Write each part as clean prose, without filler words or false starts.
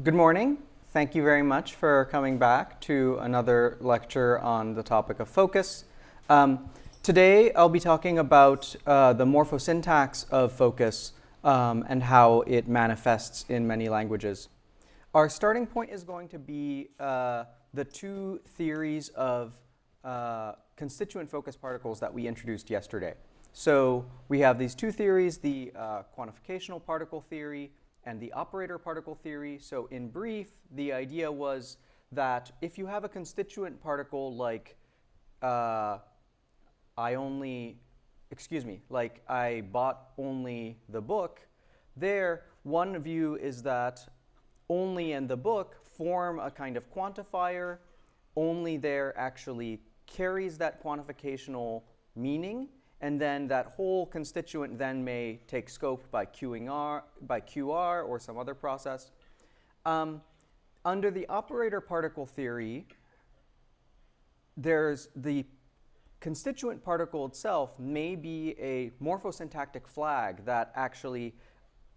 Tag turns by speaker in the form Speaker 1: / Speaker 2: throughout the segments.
Speaker 1: Good morning. Thank you very much for coming back to another lecture on the topic of focus. Today I'll be talking about the morphosyntax of focus and how it manifests in many languages. Our starting point is going to be the two theories of constituent focus particles that we introduced yesterday. So we have these two theories, the quantificational particle theory and the operator particle theory. So in brief, the idea was that if you have a constituent particle like I bought only the book, there one view is that only and the book form a kind of quantifier. Only there actually carries that quantificational meaning, and then that whole constituent then may take scope by QR or some other process. Under the operator particle theory, there's the constituent particle itself may be a morphosyntactic flag that actually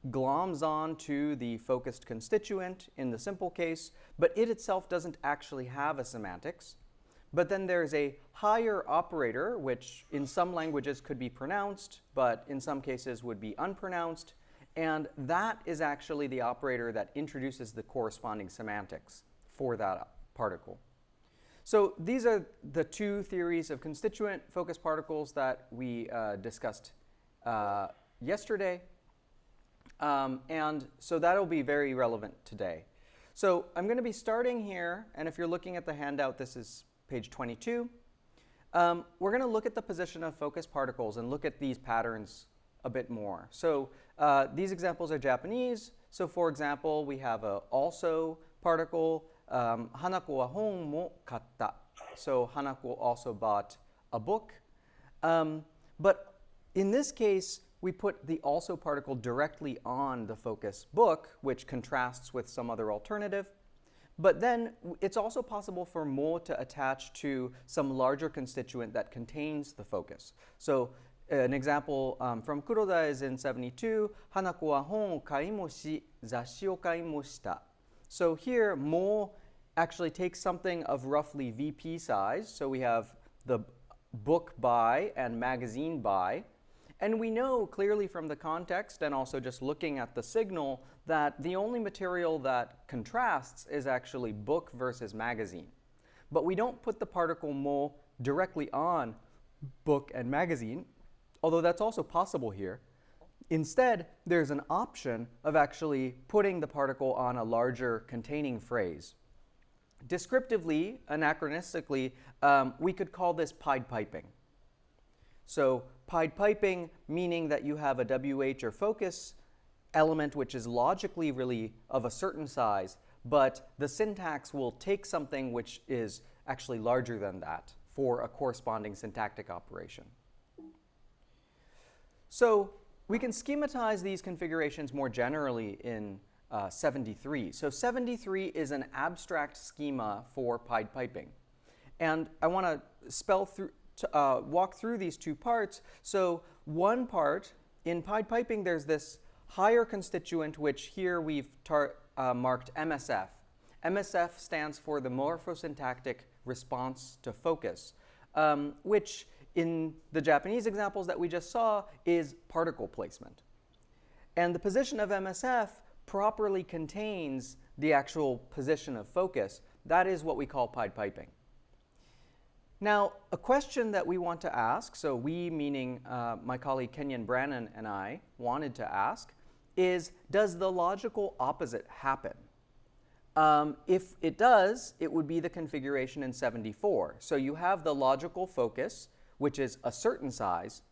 Speaker 1: gloms on to the focused constituent in the simple case, but it itself doesn't actually have a semantics. But then there's a higher operator, which in some languages could be pronounced, but in some cases would be unpronounced. And that is actually the operator that introduces the corresponding semantics for that particle. So these are the two theories of constituent focus particles that we discussed yesterday. And so that'll be very relevant today. So I'm going to be starting here, and if you're looking at the handout, this is page 22. We're going to look at the position of focus particles and look at these patterns a bit more. So these examples are Japanese. So for example, we have a also particle, Hanako wa hon mo katta. So Hanako also bought a book. But in this case, we put the also particle directly on the focus book, which contrasts with some other alternative. But then it's also possible for mo to attach to some larger constituent that contains the focus. So an example from Kuroda is in 72, Hanako wa hon o kaimo shi, zashi o kaimo shita. So here, mo actually takes something of roughly VP size. So we have the book by and magazine by. And we know clearly from the context and also just looking at the signal that the only material that contrasts is actually book versus magazine. But we don't put the particle mo directly on book and magazine, although that's also possible here. Instead, there's an option of actually putting the particle on a larger containing phrase. Descriptively, anachronistically, we could call this pied piping. So pied piping, meaning that you have a WH or focus element which is logically really of a certain size, but the syntax will take something which is actually larger than that for a corresponding syntactic operation. So we can schematize these configurations more generally in 73. So 73 is an abstract schema for pied piping. And I want to walk through these two parts. So one part, in pied piping, there's this higher constituent, which here we've marked MSF. MSF stands for the morphosyntactic response to focus, which in the Japanese examples that we just saw is particle placement. And the position of MSF properly contains the actual position of focus. That is what we call pied piping. Now, a question that we want to ask, so we meaning my colleague Kenyon Brannon and I wanted to ask, is does the logical opposite happen? If it does, it would be the configuration in 74. So you have the logical focus, which is a certain size,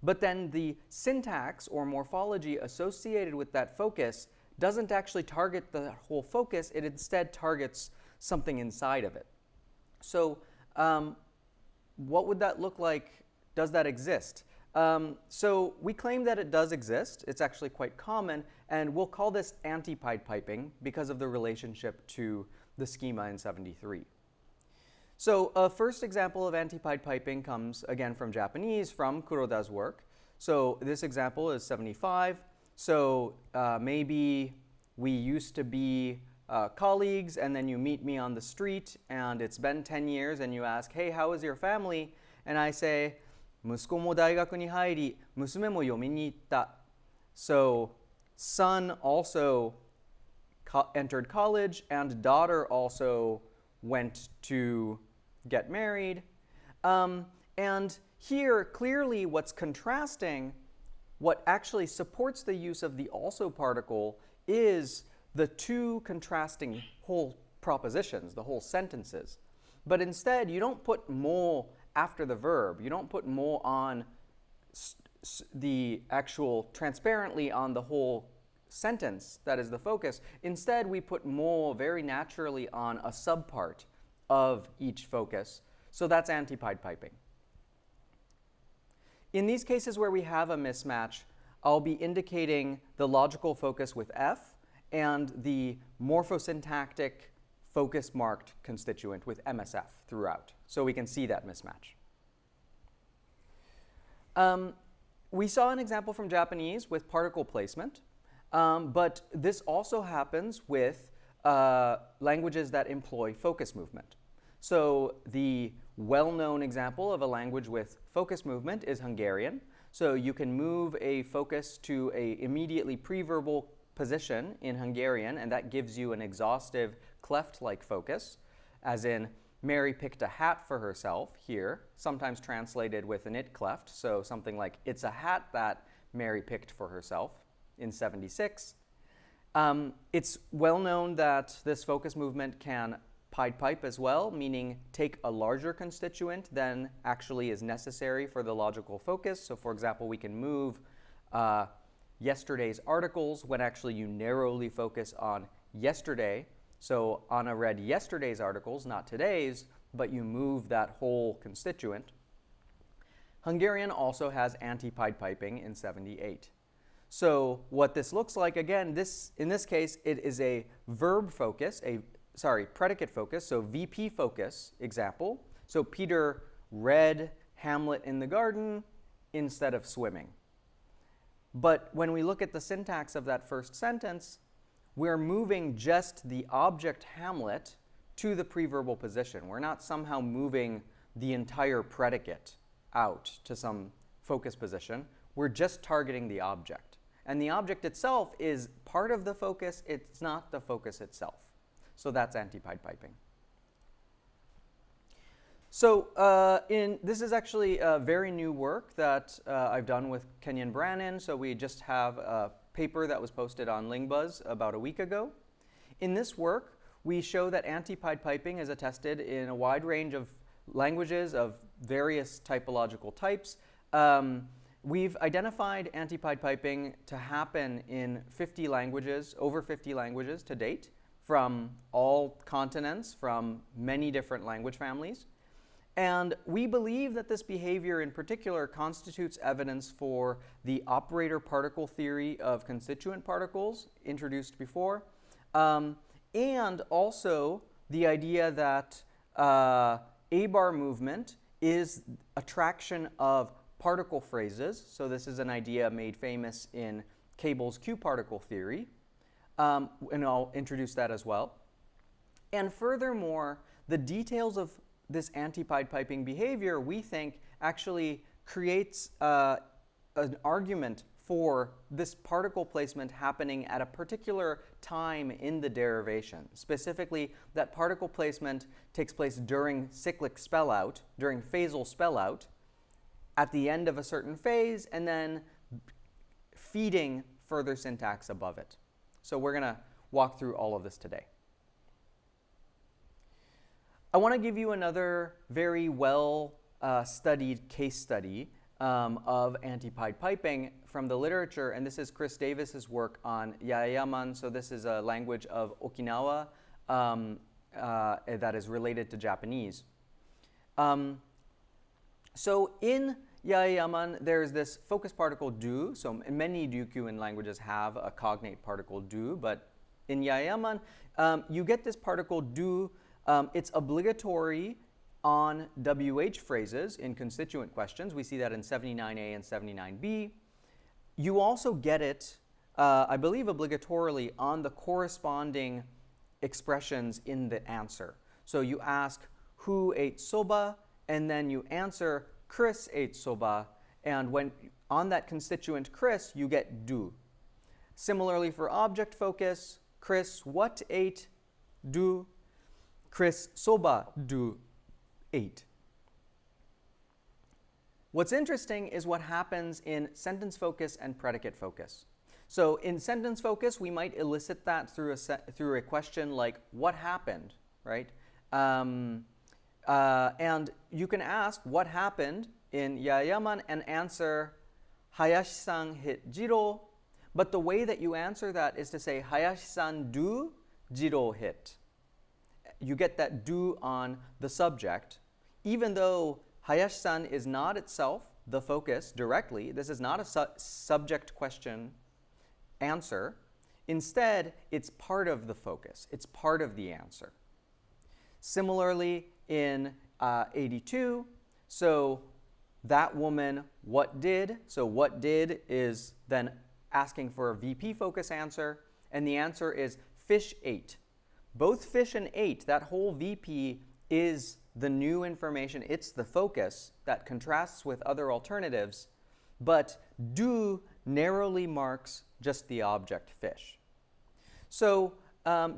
Speaker 1: but then the syntax or morphology associated with that focus doesn't actually target the whole focus, it instead targets something inside of it. So what would that look like? Does that exist? So we claim that it does exist. It's actually quite common, and we'll call this antipodepiping because of the relationship to the schema in 73. So a first example of antipodepiping comes again from Japanese, from Kuroda's work. So this example is 75. So maybe we used to be colleagues, and then you meet me on the street, and it's been 10 years, and you ask, hey, how is your family? And I say, 息子も大学に入り、娘も読みに行った. So, son also entered college, and daughter also went to get married. And here, clearly, what's contrasting, what actually supports the use of the also particle is the two contrasting whole propositions, the whole sentences. But instead, you don't put mo after the verb. You don't put mo on the actual, transparently on the whole sentence that is the focus. Instead, we put mo very naturally on a subpart of each focus. So that's antipodepiping. In these cases where we have a mismatch, I'll be indicating the logical focus with F and the morphosyntactic focus marked constituent with MSF throughout. So we can see that mismatch. We saw an example from Japanese with particle placement, but this also happens with languages that employ focus movement. So the well-known example of a language with focus movement is Hungarian. So you can move a focus to an immediately preverbal position in Hungarian, and that gives you an exhaustive cleft-like focus, as in Mary picked a hat for herself here, sometimes translated with an it cleft, so something like it's a hat that Mary picked for herself in 76. It's well known that this focus movement can pipe as well, meaning take a larger constituent than actually is necessary for the logical focus. So for example, we can move yesterday's articles when actually you narrowly focus on yesterday. So Anna read yesterday's articles, not today's, but you move that whole constituent. Hungarian also has antipodepiping in 78. So what this looks like, again, in this case, it is a verb focus, predicate focus, so VP focus example. So Peter read Hamlet in the garden instead of swimming. But when we look at the syntax of that first sentence, we're moving just the object Hamlet to the preverbal position. We're not somehow moving the entire predicate out to some focus position. We're just targeting the object. And the object itself is part of the focus. It's not the focus itself. So that's antipodepiping. So this is actually a very new work that I've done with Kenyon Brannon. So we just have a paper that was posted on LingBuzz about a week ago. In this work, we show that antipodepiping is attested in a wide range of languages of various typological types. We've identified antipodepiping to happen in 50 languages, over 50 languages to date, from all continents, from many different language families. And we believe that this behavior in particular constitutes evidence for the operator particle theory of constituent particles introduced before, and also the idea that A-bar movement is attraction of particle phrases. So this is an idea made famous in Cable's Q-particle theory, and I'll introduce that as well. And furthermore, the details of this antipodepiping behavior, we think, actually creates an argument for this particle placement happening at a particular time in the derivation. Specifically, that particle placement takes place during cyclic spellout, during phasal spellout, at the end of a certain phase, and then feeding further syntax above it. So we're going to walk through all of this today. I want to give you another very well studied case study of antipodepiping from the literature, and this is Chris Davis's work on Yaeyaman. So this is a language of Okinawa that is related to Japanese. So in Yaeyaman, there's this focus particle du. So many Ryukyuan languages have a cognate particle du, but in Yaeyaman, you get this particle du. It's obligatory on WH phrases in constituent questions. We see that in 79A and 79B. You also get it, I believe, obligatorily on the corresponding expressions in the answer. So you ask who ate soba, and then you answer Chris ate soba, and when on that constituent Chris, you get do. Similarly for object focus, Chris what ate? Do. Chris soba do ate. What's interesting is what happens in sentence focus and predicate focus. So in sentence focus, we might elicit that through a question like, what happened, right? And you can ask what happened in Yayaman and answer Hayashi-san hit Jiro, but the way that you answer that is to say Hayashi-san do, Jiro hit. You get that do on the subject, even though Hayashi-san is not itself the focus directly. This is not a subject question answer. Instead, it's part of the focus. It's part of the answer. Similarly, in 82, so that woman, what did? So what did is then asking for a VP focus answer, and the answer is fish ate. Both fish and ate, that whole VP is the new information. It's the focus that contrasts with other alternatives, but do narrowly marks just the object fish. So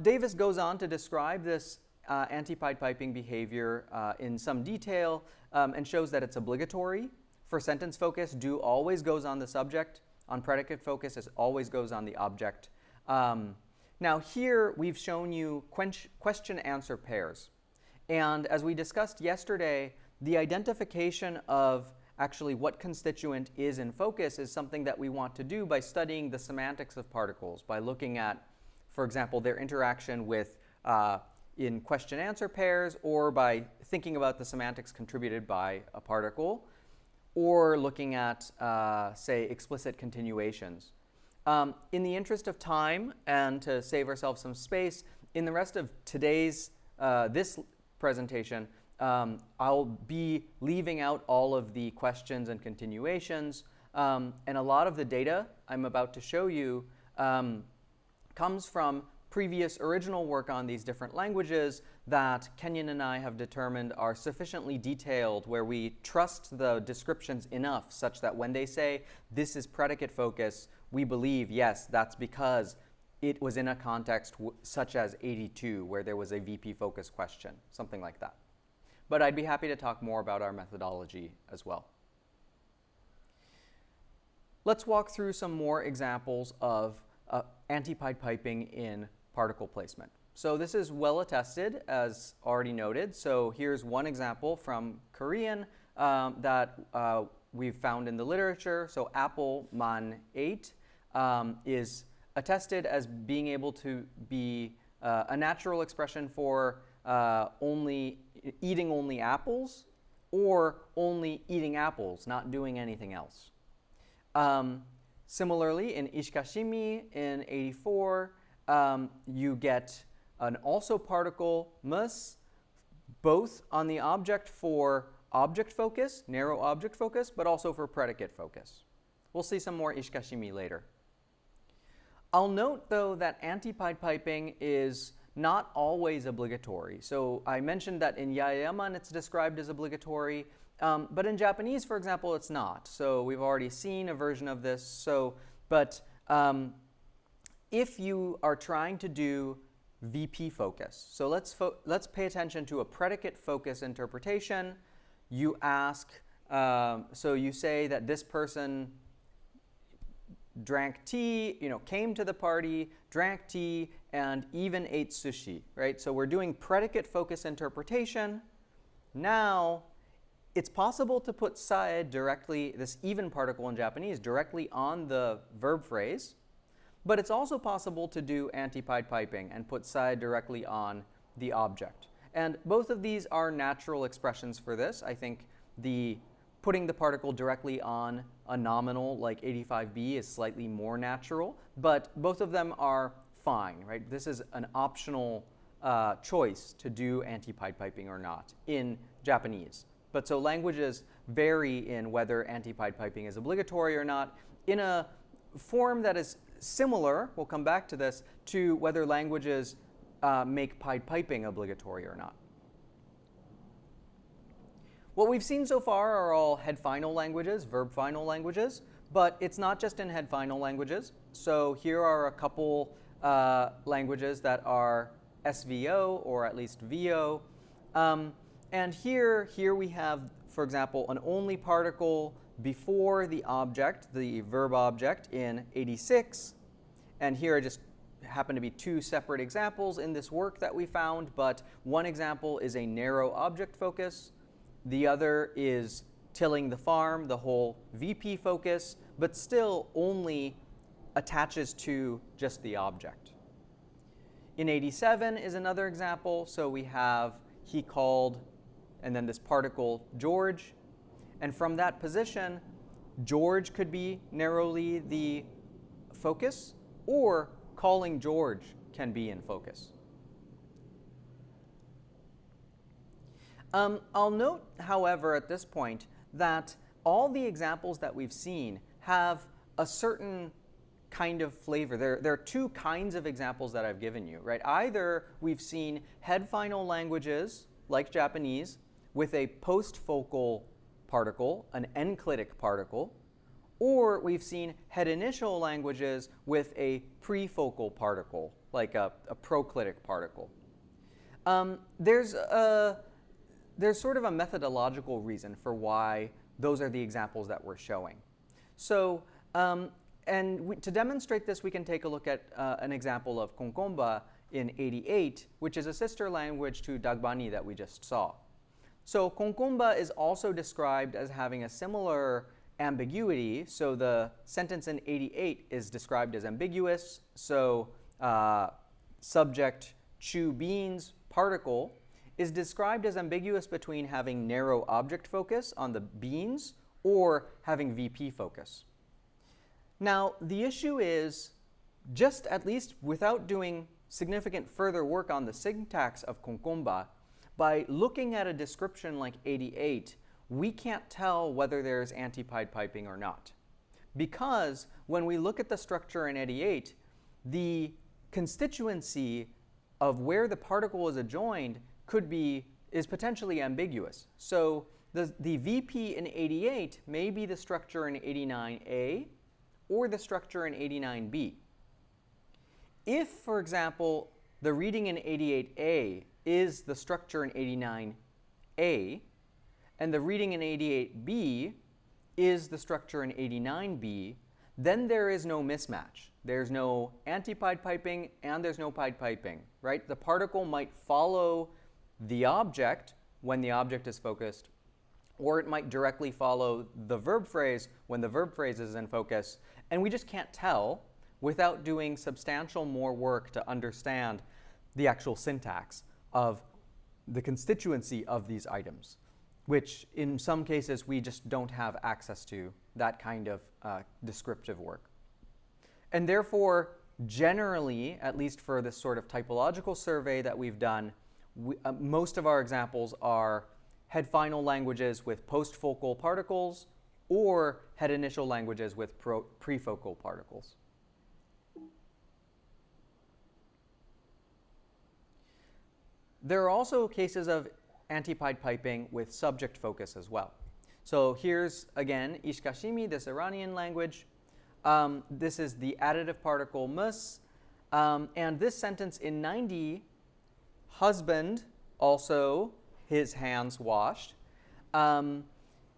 Speaker 1: Davis goes on to describe this antipodepiping behavior in some detail and shows that it's obligatory. For sentence focus, do always goes on the subject. On predicate focus, it always goes on the object. Now here we've shown you question-answer pairs. And as we discussed yesterday, the identification of actually what constituent is in focus is something that we want to do by studying the semantics of particles, by looking at, for example, their interaction with in question-answer pairs, or by thinking about the semantics contributed by a particle, or looking at, say, explicit continuations. In the interest of time and to save ourselves some space, in the rest of today's this presentation, I'll be leaving out all of the questions and continuations, and a lot of the data I'm about to show you comes from previous original work on these different languages that Kenyon and I have determined are sufficiently detailed, where we trust the descriptions enough such that when they say this is predicate focus, we believe, yes, that's because it was in a context such as 82, where there was a VP focus question, something like that. But I'd be happy to talk more about our methodology as well. Let's walk through some more examples of antipodepiping in particle placement. So this is well attested, as already noted. So here's one example from Korean that we've found in the literature. So apple man ate is attested as being able to be a natural expression for eating only apples, or only eating apples, not doing anything else. Similarly, in Ishikashimi in 84, you get an also particle mus, both on the object for object focus, narrow object focus, but also for predicate focus. We'll see some more Ishikashimi later. I'll note, though, that antipodepiping is not always obligatory. So I mentioned that in Yayaman it's described as obligatory, but in Japanese, for example, it's not. So we've already seen a version of this. But if you are trying to do VP focus, so let's pay attention to a predicate focus interpretation. You ask, so you say that this person drank tea, came to the party, drank tea, and even ate sushi, right? So we're doing predicate focus interpretation. Now, it's possible to put sae directly, this even particle in Japanese, directly on the verb phrase, but it's also possible to do antipodepiping and put sae directly on the object. And both of these are natural expressions for this. I think putting the particle directly on a nominal like 85b is slightly more natural, but both of them are fine, right? This is an optional choice to do antipodepiping or not in Japanese. But so languages vary in whether antipodepiping is obligatory or not in a form that is similar, we'll come back to this, to whether languages make pied piping obligatory or not. What we've seen so far are all head final languages, verb final languages, but it's not just in head final languages. So here are a couple languages that are SVO, or at least VO. And here we have, for example, an only particle before the object, the verb object, in 86. And here just happen to be two separate examples in this work that we found, but one example is a narrow object focus. The other is tilling the farm, the whole VP focus, but still only attaches to just the object. In 87 is another example. So we have he called, and then this particle George. And from that position, George could be narrowly the focus, or calling George can be in focus. I'll note, however, at this point, that all the examples that we've seen have a certain kind of flavor. There are two kinds of examples that I've given you, right? Either we've seen head final languages, like Japanese, with a postfocal particle, an enclitic particle, or we've seen head initial languages with a prefocal particle, like a proclitic particle. There's sort of a methodological reason for why those are the examples that we're showing. So, to demonstrate this, we can take a look at an example of Konkomba in 88, which is a sister language to Dagbani that we just saw. So Konkomba is also described as having a similar ambiguity. So the sentence in 88 is described as ambiguous. So subject chew beans particle is described as ambiguous between having narrow object focus on the beans or having VP focus. Now, the issue is, just at least without doing significant further work on the syntax of Konkomba, by looking at a description like 88, we can't tell whether there's antipodepiping or not. Because when we look at the structure in 88, the constituency of where the particle is adjoined is potentially ambiguous. So the VP in 88 may be the structure in 89A or the structure in 89B. If, for example, the reading in 88A is the structure in 89A, and the reading in 88B is the structure in 89B, then there is no mismatch. There's no antipodepiping and there's no podepiping, right? The particle might follow the object when the object is focused, or it might directly follow the verb phrase when the verb phrase is in focus, and we just can't tell without doing substantial more work to understand the actual syntax of the constituency of these items, which in some cases we just don't have access to that kind of descriptive work. And therefore, generally, at least for this sort of typological survey that we've done, most of our examples are head final languages with postfocal particles or head initial languages with prefocal particles. There are also cases of antipodepiping with subject focus as well. So here's, again, Ishkashimi, this Iranian language. This is the additive particle mus. And this sentence in 90, husband, also his hands washed,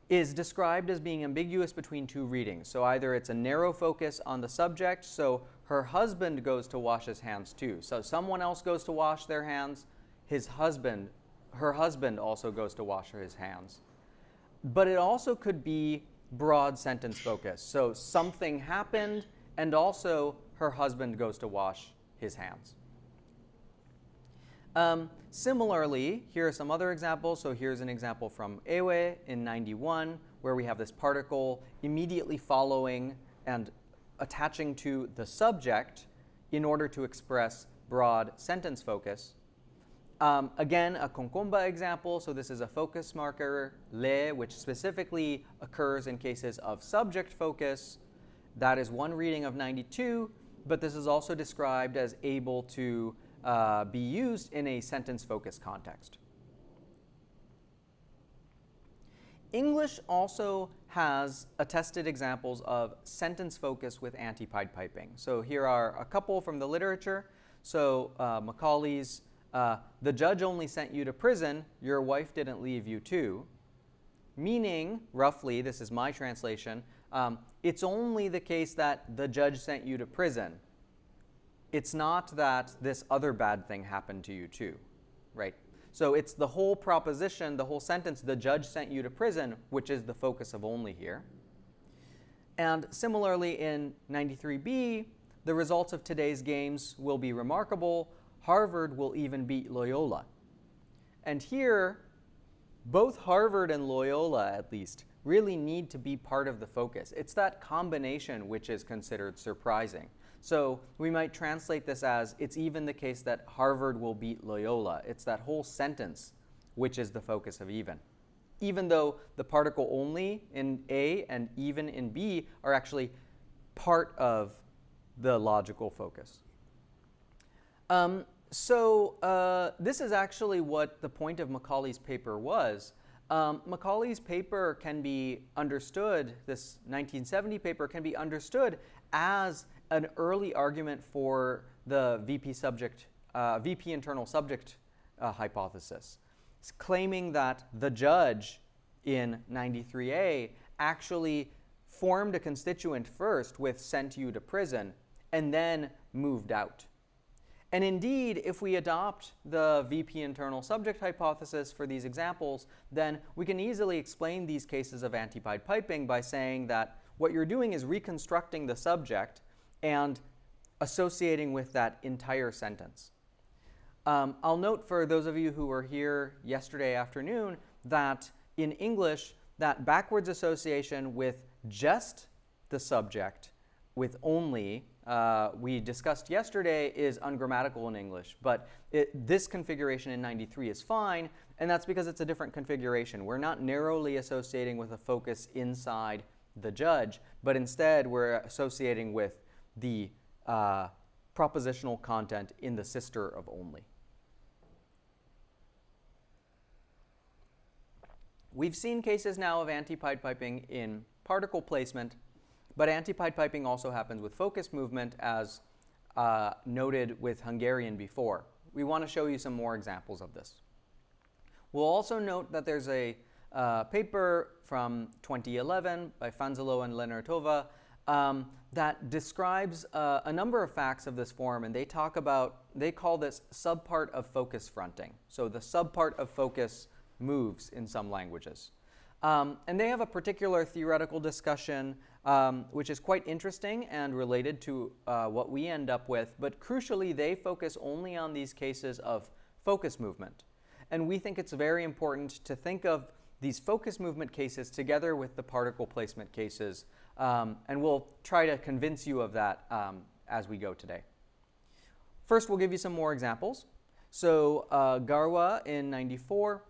Speaker 1: is described as being ambiguous between two readings. So either it's a narrow focus on the subject, so her husband goes to wash his hands too. So someone else goes to wash their hands, her husband also goes to wash his hands. But it also could be broad sentence focus. So something happened, and also her husband goes to wash his hands. Similarly, here are some other examples. So here's an example from Ewe in 91, where we have this particle immediately following and attaching to the subject in order to express broad sentence focus. Again, a Konkomba example. So this is a focus marker, le, which specifically occurs in cases of subject focus. That is one reading of 92, but this is also described as able to be used in a sentence focus context. English also has attested examples of sentence focus with antipodepiping. So here are a couple from the literature. So Macaulay's, the judge only sent you to prison, your wife didn't leave you too. Meaning, roughly, this is my translation, it's only the case that the judge sent you to prison. It's not that this other bad thing happened to you too, right? So it's the whole proposition, the whole sentence, the judge sent you to prison, which is the focus of only here. And similarly in 93B, the results of today's games will be remarkable. Harvard will even beat Loyola. And here, both Harvard and Loyola, at least, really need to be part of the focus. It's that combination which is considered surprising. So we might translate this as, it's even the case that Harvard will beat Loyola. It's that whole sentence which is the focus of even. Even though the particle only in A and even in B are actually part of the logical focus. This is actually what the point of Macaulay's paper was. Macaulay's paper can be understood, this 1970 paper can be understood as an early argument for the VP internal subject hypothesis. It's claiming that the judge in 93A actually formed a constituent first with sent you to prison and then moved out. And indeed, if we adopt the VP internal subject hypothesis for these examples, then we can easily explain these cases of antipodepiping by saying that what you're doing is reconstructing the subject and associating with that entire sentence. I'll note for those of you who were here yesterday afternoon that in English, that backwards association with just the subject with only, we discussed yesterday, is ungrammatical in English. But this configuration in 93 is fine, and that's because it's a different configuration. We're not narrowly associating with a focus inside the judge, but instead we're associating with the propositional content in the sister of only. We've seen cases now of antipodepiping in particle placement, but antipodepiping also happens with focus movement, as noted with Hungarian before. We want to show you some more examples of this. We'll also note that there's a paper from 2011 by Fanzelo and Lenartova that describes a number of facts of this form, and they call this subpart of focus fronting. So the subpart of focus moves in some languages. And they have a particular theoretical discussion which is quite interesting and related to what we end up with, but crucially they focus only on these cases of focus movement. And we think it's very important to think of these focus movement cases together with the particle placement cases, and we'll try to convince you of that as we go today. First, we'll give you some more examples. So Garwa in 94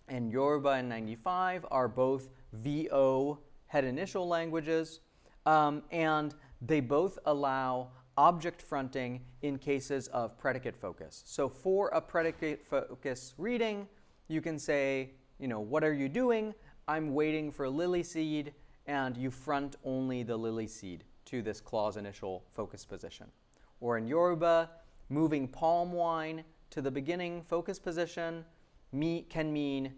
Speaker 1: and Yoruba in 95 are both VO head initial languages, and they both allow object fronting in cases of predicate focus. So for a predicate focus reading, you can say, what are you doing? I'm waiting for lily seed, and you front only the lily seed to this clause initial focus position. Or in Yoruba, moving palm wine to the beginning focus position can mean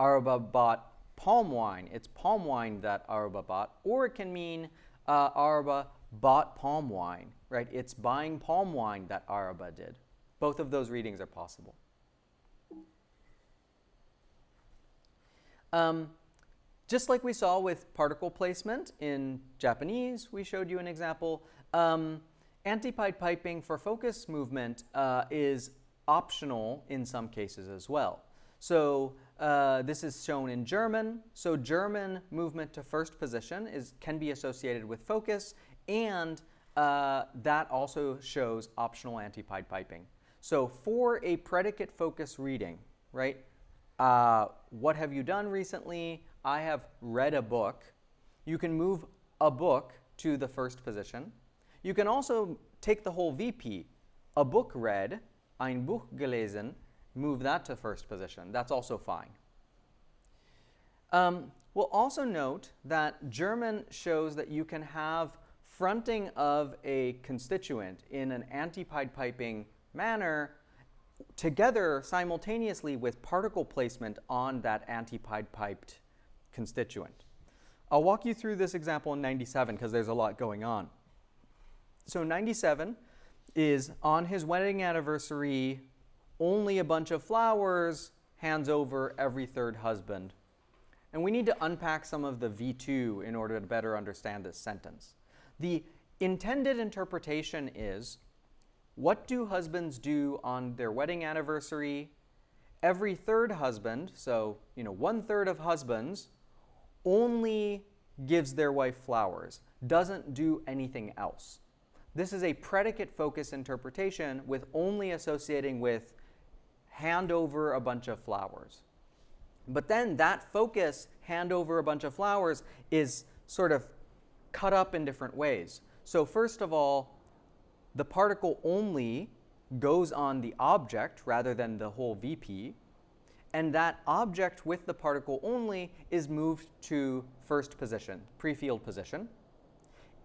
Speaker 1: Aruba bought palm wine. It's palm wine that Aruba bought. Or it can mean Aruba bought palm wine, right? It's buying palm wine that Aruba did. Both of those readings are possible. Just like we saw with particle placement in Japanese, we showed you an example. Antipodepiping for focus movement is optional in some cases as well. So this is shown in German. So German movement to first position can be associated with focus, and that also shows optional antipodepiping. So for a predicate focus reading, right? What have you done recently? I have read a book. You can move a book to the first position. You can also take the whole VP, a book read, ein Buch gelesen, move that to first position. That's also fine. We'll also note that German shows that you can have fronting of a constituent in an antipodepiping manner together simultaneously with particle placement on that antipodepiped constituent. I'll walk you through this example in 97 because there's a lot going on. So 97 is on his wedding anniversary, only a bunch of flowers, hands over every third husband. And we need to unpack some of the V2 in order to better understand this sentence. The intended interpretation is, what do husbands do on their wedding anniversary? Every third husband, so 1/3 of husbands, only gives their wife flowers, doesn't do anything else. This is a predicate focus interpretation with only associating with hand over a bunch of flowers. But then that focus, hand over a bunch of flowers, is sort of cut up in different ways. So first of all, the particle only goes on the object rather than the whole VP, and that object with the particle only is moved to first position, pre-field position.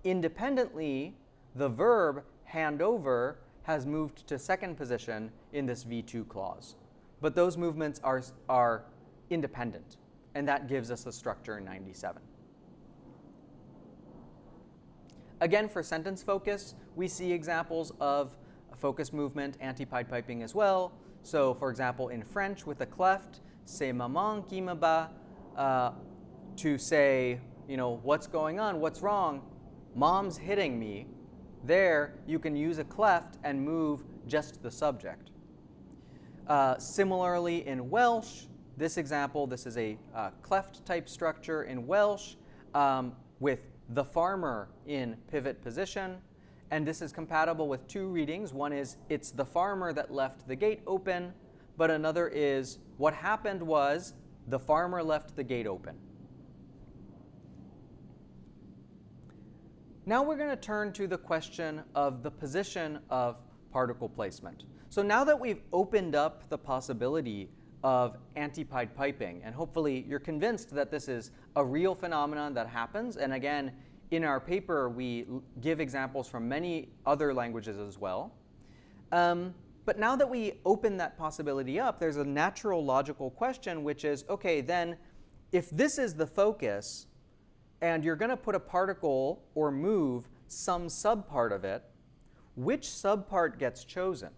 Speaker 1: Independently, the verb hand over has moved to second position in this V2 clause. But those movements are independent, and that gives us the structure in 97. Again, for sentence focus, we see examples of focus movement, antipodepiping as well. So, for example, in French with a cleft, c'est maman qui me bat, to say, what's going on, what's wrong, mom's hitting me. There, you can use a cleft and move just the subject. Similarly, in Welsh, this example, this is a cleft type structure in Welsh with the farmer in pivot position. And this is compatible with two readings. One is, it's the farmer that left the gate open, but another is, what happened was the farmer left the gate open. Now we're going to turn to the question of the position of particle placement. So now that we've opened up the possibility of antipodepiping, and hopefully you're convinced that this is a real phenomenon that happens, and again, in our paper we give examples from many other languages as well. But now that we open that possibility up, there's a natural logical question, which is, okay, then if this is the focus, and you're going to put a particle or move some subpart of it, which subpart gets chosen?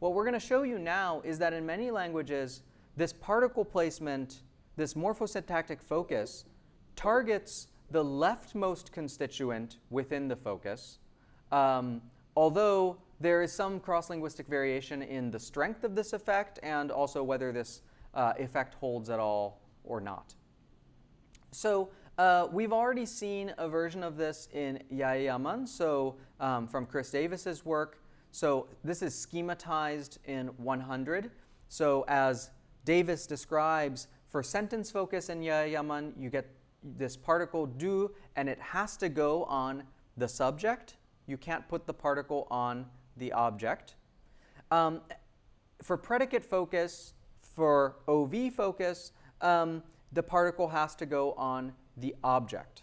Speaker 1: What we're going to show you now is that in many languages, this particle placement, this morphosyntactic focus, targets the leftmost constituent within the focus, although there is some cross-linguistic variation in the strength of this effect and also whether this effect holds at all or not. So we've already seen a version of this in Yayaman, so from Chris Davis's work. So this is schematized in 100. So as Davis describes, for sentence focus in Yayaman, you get this particle du, and it has to go on the subject. You can't put the particle on the object. For predicate focus, for OV focus, the particle has to go on the object.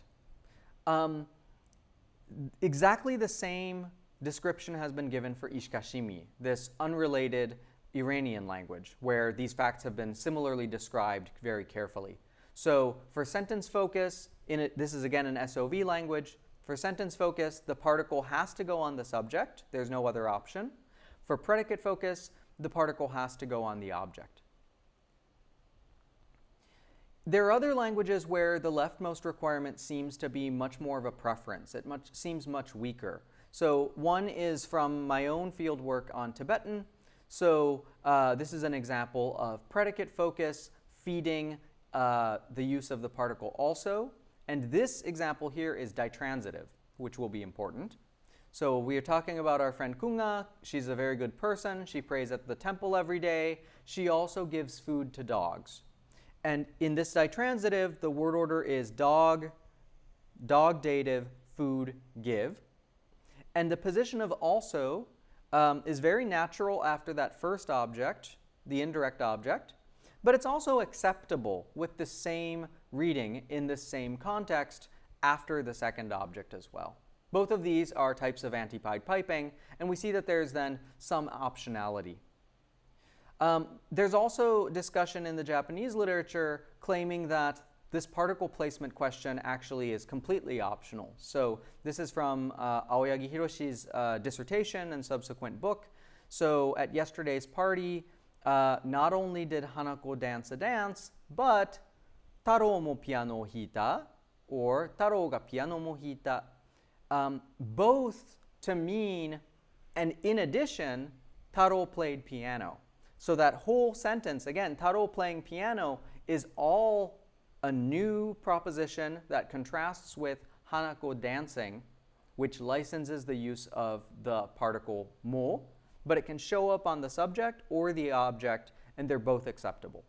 Speaker 1: Exactly the same description has been given for Ishkashimi, this unrelated Iranian language, where these facts have been similarly described very carefully. So for sentence focus, this is again an SOV language. For sentence focus, the particle has to go on the subject. There's no other option. For predicate focus, the particle has to go on the object. There are other languages where the leftmost requirement seems to be much more of a preference. It seems much weaker. So one is from my own field work on Tibetan. So this is an example of predicate focus feeding the use of the particle also. And this example here is ditransitive, which will be important. So we are talking about our friend Kunga. She's a very good person. She prays at the temple every day. She also gives food to dogs. And in this ditransitive, the word order is dog, dog dative, food, give. And the position of also is very natural after that first object, the indirect object, but it's also acceptable with the same reading in the same context after the second object as well. Both of these are types of antipodepiping, and we see that there's then some optionality. There's also discussion in the Japanese literature claiming that this particle placement question actually is completely optional. So this is from Aoyagi Hiroshi's dissertation and subsequent book. So at yesterday's party, not only did Hanako dance a dance, but Taro mo piano hita, or Taro ga piano mo hita, both to mean, and in addition, Taro played piano. So that whole sentence, again, Taro playing piano, is all a new proposition that contrasts with Hanako dancing, which licenses the use of the particle mo, but it can show up on the subject or the object, and they're both acceptable.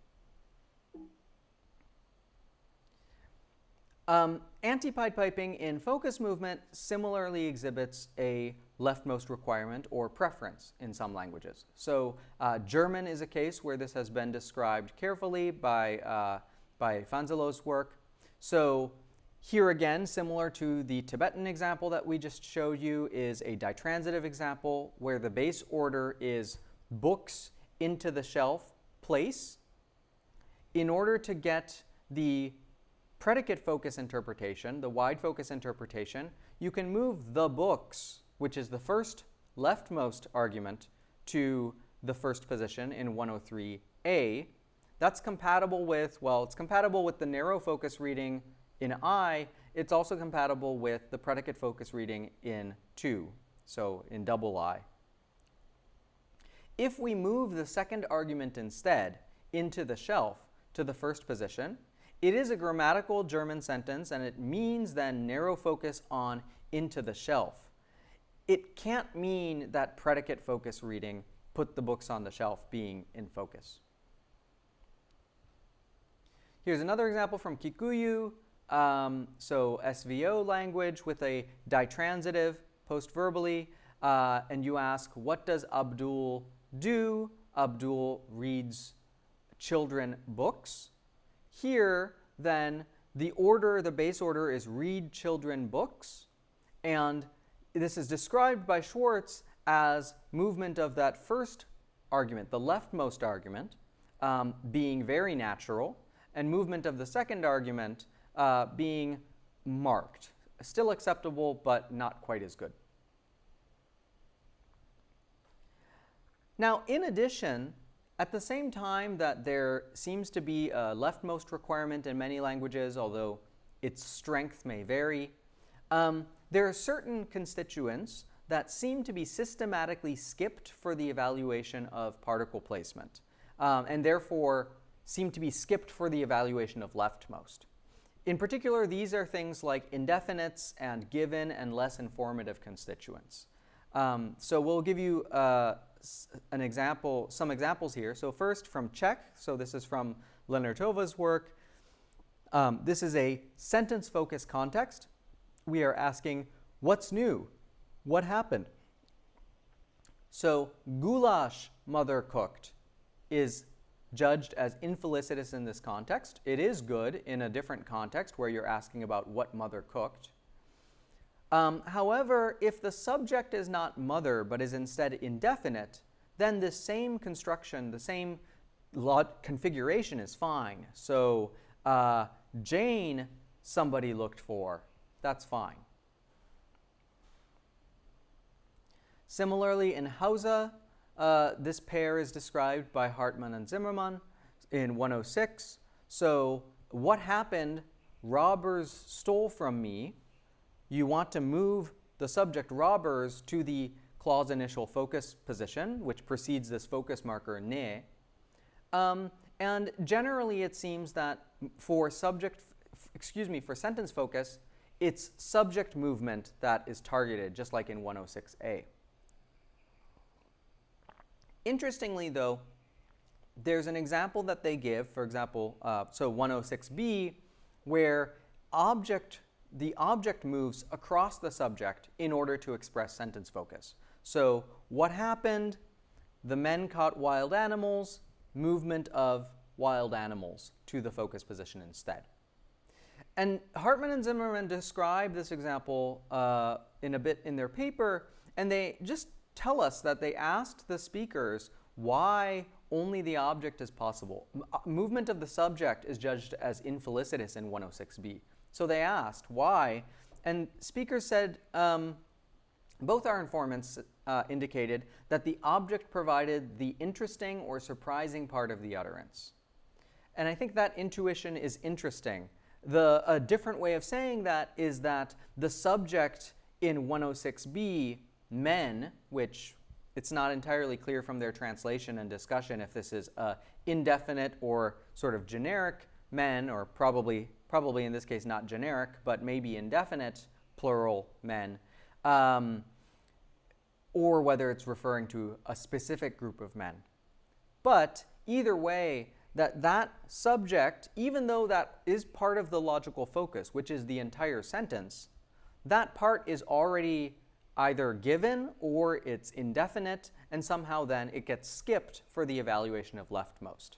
Speaker 1: Antipodepiping in focus movement similarly exhibits a leftmost requirement or preference in some languages. So German is a case where this has been described carefully by Fanzelo's work. So here again, similar to the Tibetan example that we just showed you, is a ditransitive example where the base order is books into the shelf place. In order to get the predicate focus interpretation, the wide focus interpretation, you can move the books, which is the first leftmost argument, to the first position in 103A. That's compatible with, well, it's compatible with the narrow focus reading in I. It's also compatible with the predicate focus reading in 2, so in double I. If we move the second argument instead into the shelf to the first position, it is a grammatical German sentence, and it means then narrow focus on into the shelf. It can't mean that predicate focus reading, put the books on the shelf, being in focus. Here's another example from Kikuyu, so SVO language with a ditransitive post-verbally, and you ask, what does Abdul do? Abdul reads children books. Here, then, the order, the base order is read children books, and this is described by Schwartz as movement of that first argument, the leftmost argument, being very natural, and movement of the second argument being marked. Still acceptable, but not quite as good. Now, in addition, at the same time that there seems to be a leftmost requirement in many languages, although its strength may vary, there are certain constituents that seem to be systematically skipped for the evaluation of particle placement, and therefore seem to be skipped for the evaluation of leftmost. In particular, these are things like indefinites and given and less informative constituents. So we'll give you some examples here. So first from Czech, so this is from Lenertova's work. This is a sentence-focused context. We are asking, what's new? What happened? So goulash mother cooked is judged as infelicitous in this context. It is good in a different context where you're asking about what mother cooked. However, if the subject is not mother but is instead indefinite, then the same construction, the same configuration is fine. So Jane, somebody looked for, that's fine. Similarly, in Hausa, this pair is described by Hartmann and Zimmermann in 106. So what happened? Robbers stole from me. You want to move the subject robbers to the clause initial focus position, which precedes this focus marker ne. And generally it seems that for sentence focus, it's subject movement that is targeted, just like in 106A. Interestingly though, there's an example that they give, for example, so 106B, where the object moves across the subject in order to express sentence focus. So what happened? The men caught wild animals, movement of wild animals to the focus position instead. And Hartman and Zimmerman describe this example in a bit in their paper, and they just tell us that they asked the speakers why only the object is possible. Movement of the subject is judged as infelicitous in 106b. So they asked why, and speakers said, both our informants indicated that the object provided the interesting or surprising part of the utterance. And I think that intuition is interesting. A different way of saying that is that the subject in 106b, men, which it's not entirely clear from their translation and discussion if this is indefinite or sort of generic men, or probably in this case not generic, but maybe indefinite plural men, or whether it's referring to a specific group of men. But either way, that subject, even though that is part of the logical focus, which is the entire sentence, that part is already either given or it's indefinite, and somehow then it gets skipped for the evaluation of leftmost.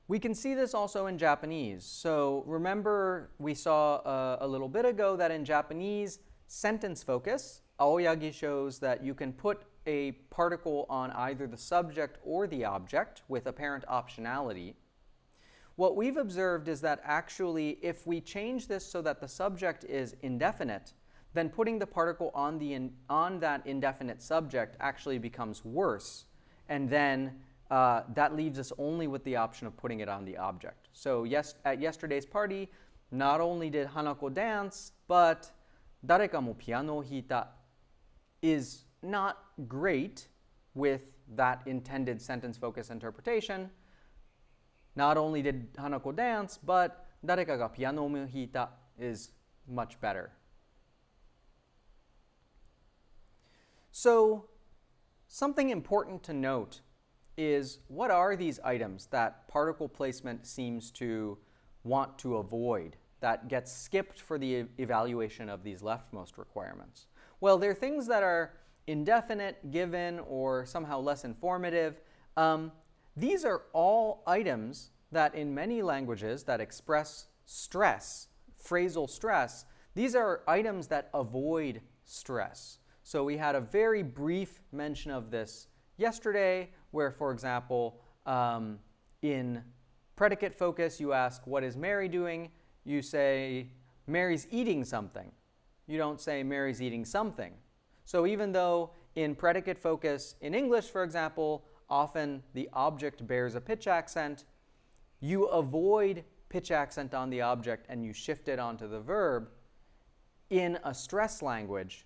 Speaker 1: We can see this also in Japanese. So remember, we saw a little bit ago that in Japanese sentence focus, Aoyagi shows that you can put a particle on either the subject or the object with apparent optionality. What we've observed is that actually if we change this so that the subject is indefinite, then putting the particle on that indefinite subject actually becomes worse, and then that leaves us only with the option of putting it on the object. So at yesterday's party, not only did Hanako dance, but dareka mo piano o hita is not great with that intended sentence focus interpretation. Not only did Hanako dance, but dareka ga piano mo hita is much better. So something important to note is, what are these items that particle placement seems to want to avoid, that gets skipped for the evaluation of these leftmost requirements? Well, they're things that are indefinite, given, or somehow less informative. These are all items that in many languages that express stress, phrasal stress, these are items that avoid stress. So we had a very brief mention of this yesterday, where, for example, in predicate focus, you ask, what is Mary doing? You say, Mary's eating something. You don't say, Mary's eating something. So even though in predicate focus in English, for example, often the object bears a pitch accent, you avoid pitch accent on the object and you shift it onto the verb. In a stress language,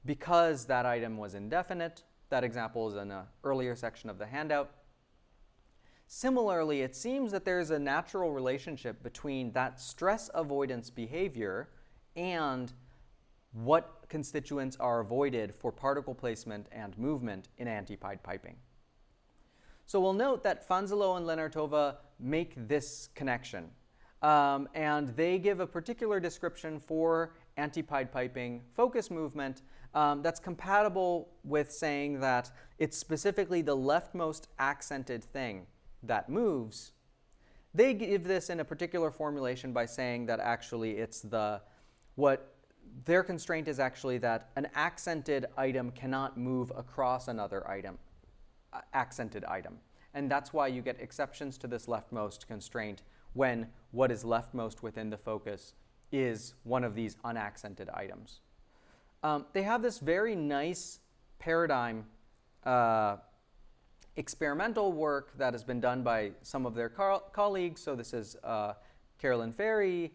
Speaker 1: because that item was indefinite, that example is in an earlier section of the handout. Similarly, it seems that there's a natural relationship between that stress avoidance behavior and what constituents are avoided for particle placement and movement in antipodepiping. So we'll note that Fanzelo and Lenartova make this connection. And they give a particular description for antipodepiping focus movement that's compatible with saying that it's specifically the leftmost accented thing that moves. They give this in a particular formulation by saying that actually it's what their constraint is actually that an accented item cannot move across another item, accented item. And that's why you get exceptions to this leftmost constraint when what is leftmost within the focus is one of these unaccented items. They have this very nice paradigm experimental work that has been done by some of their colleagues. So this is Carolyn Ferry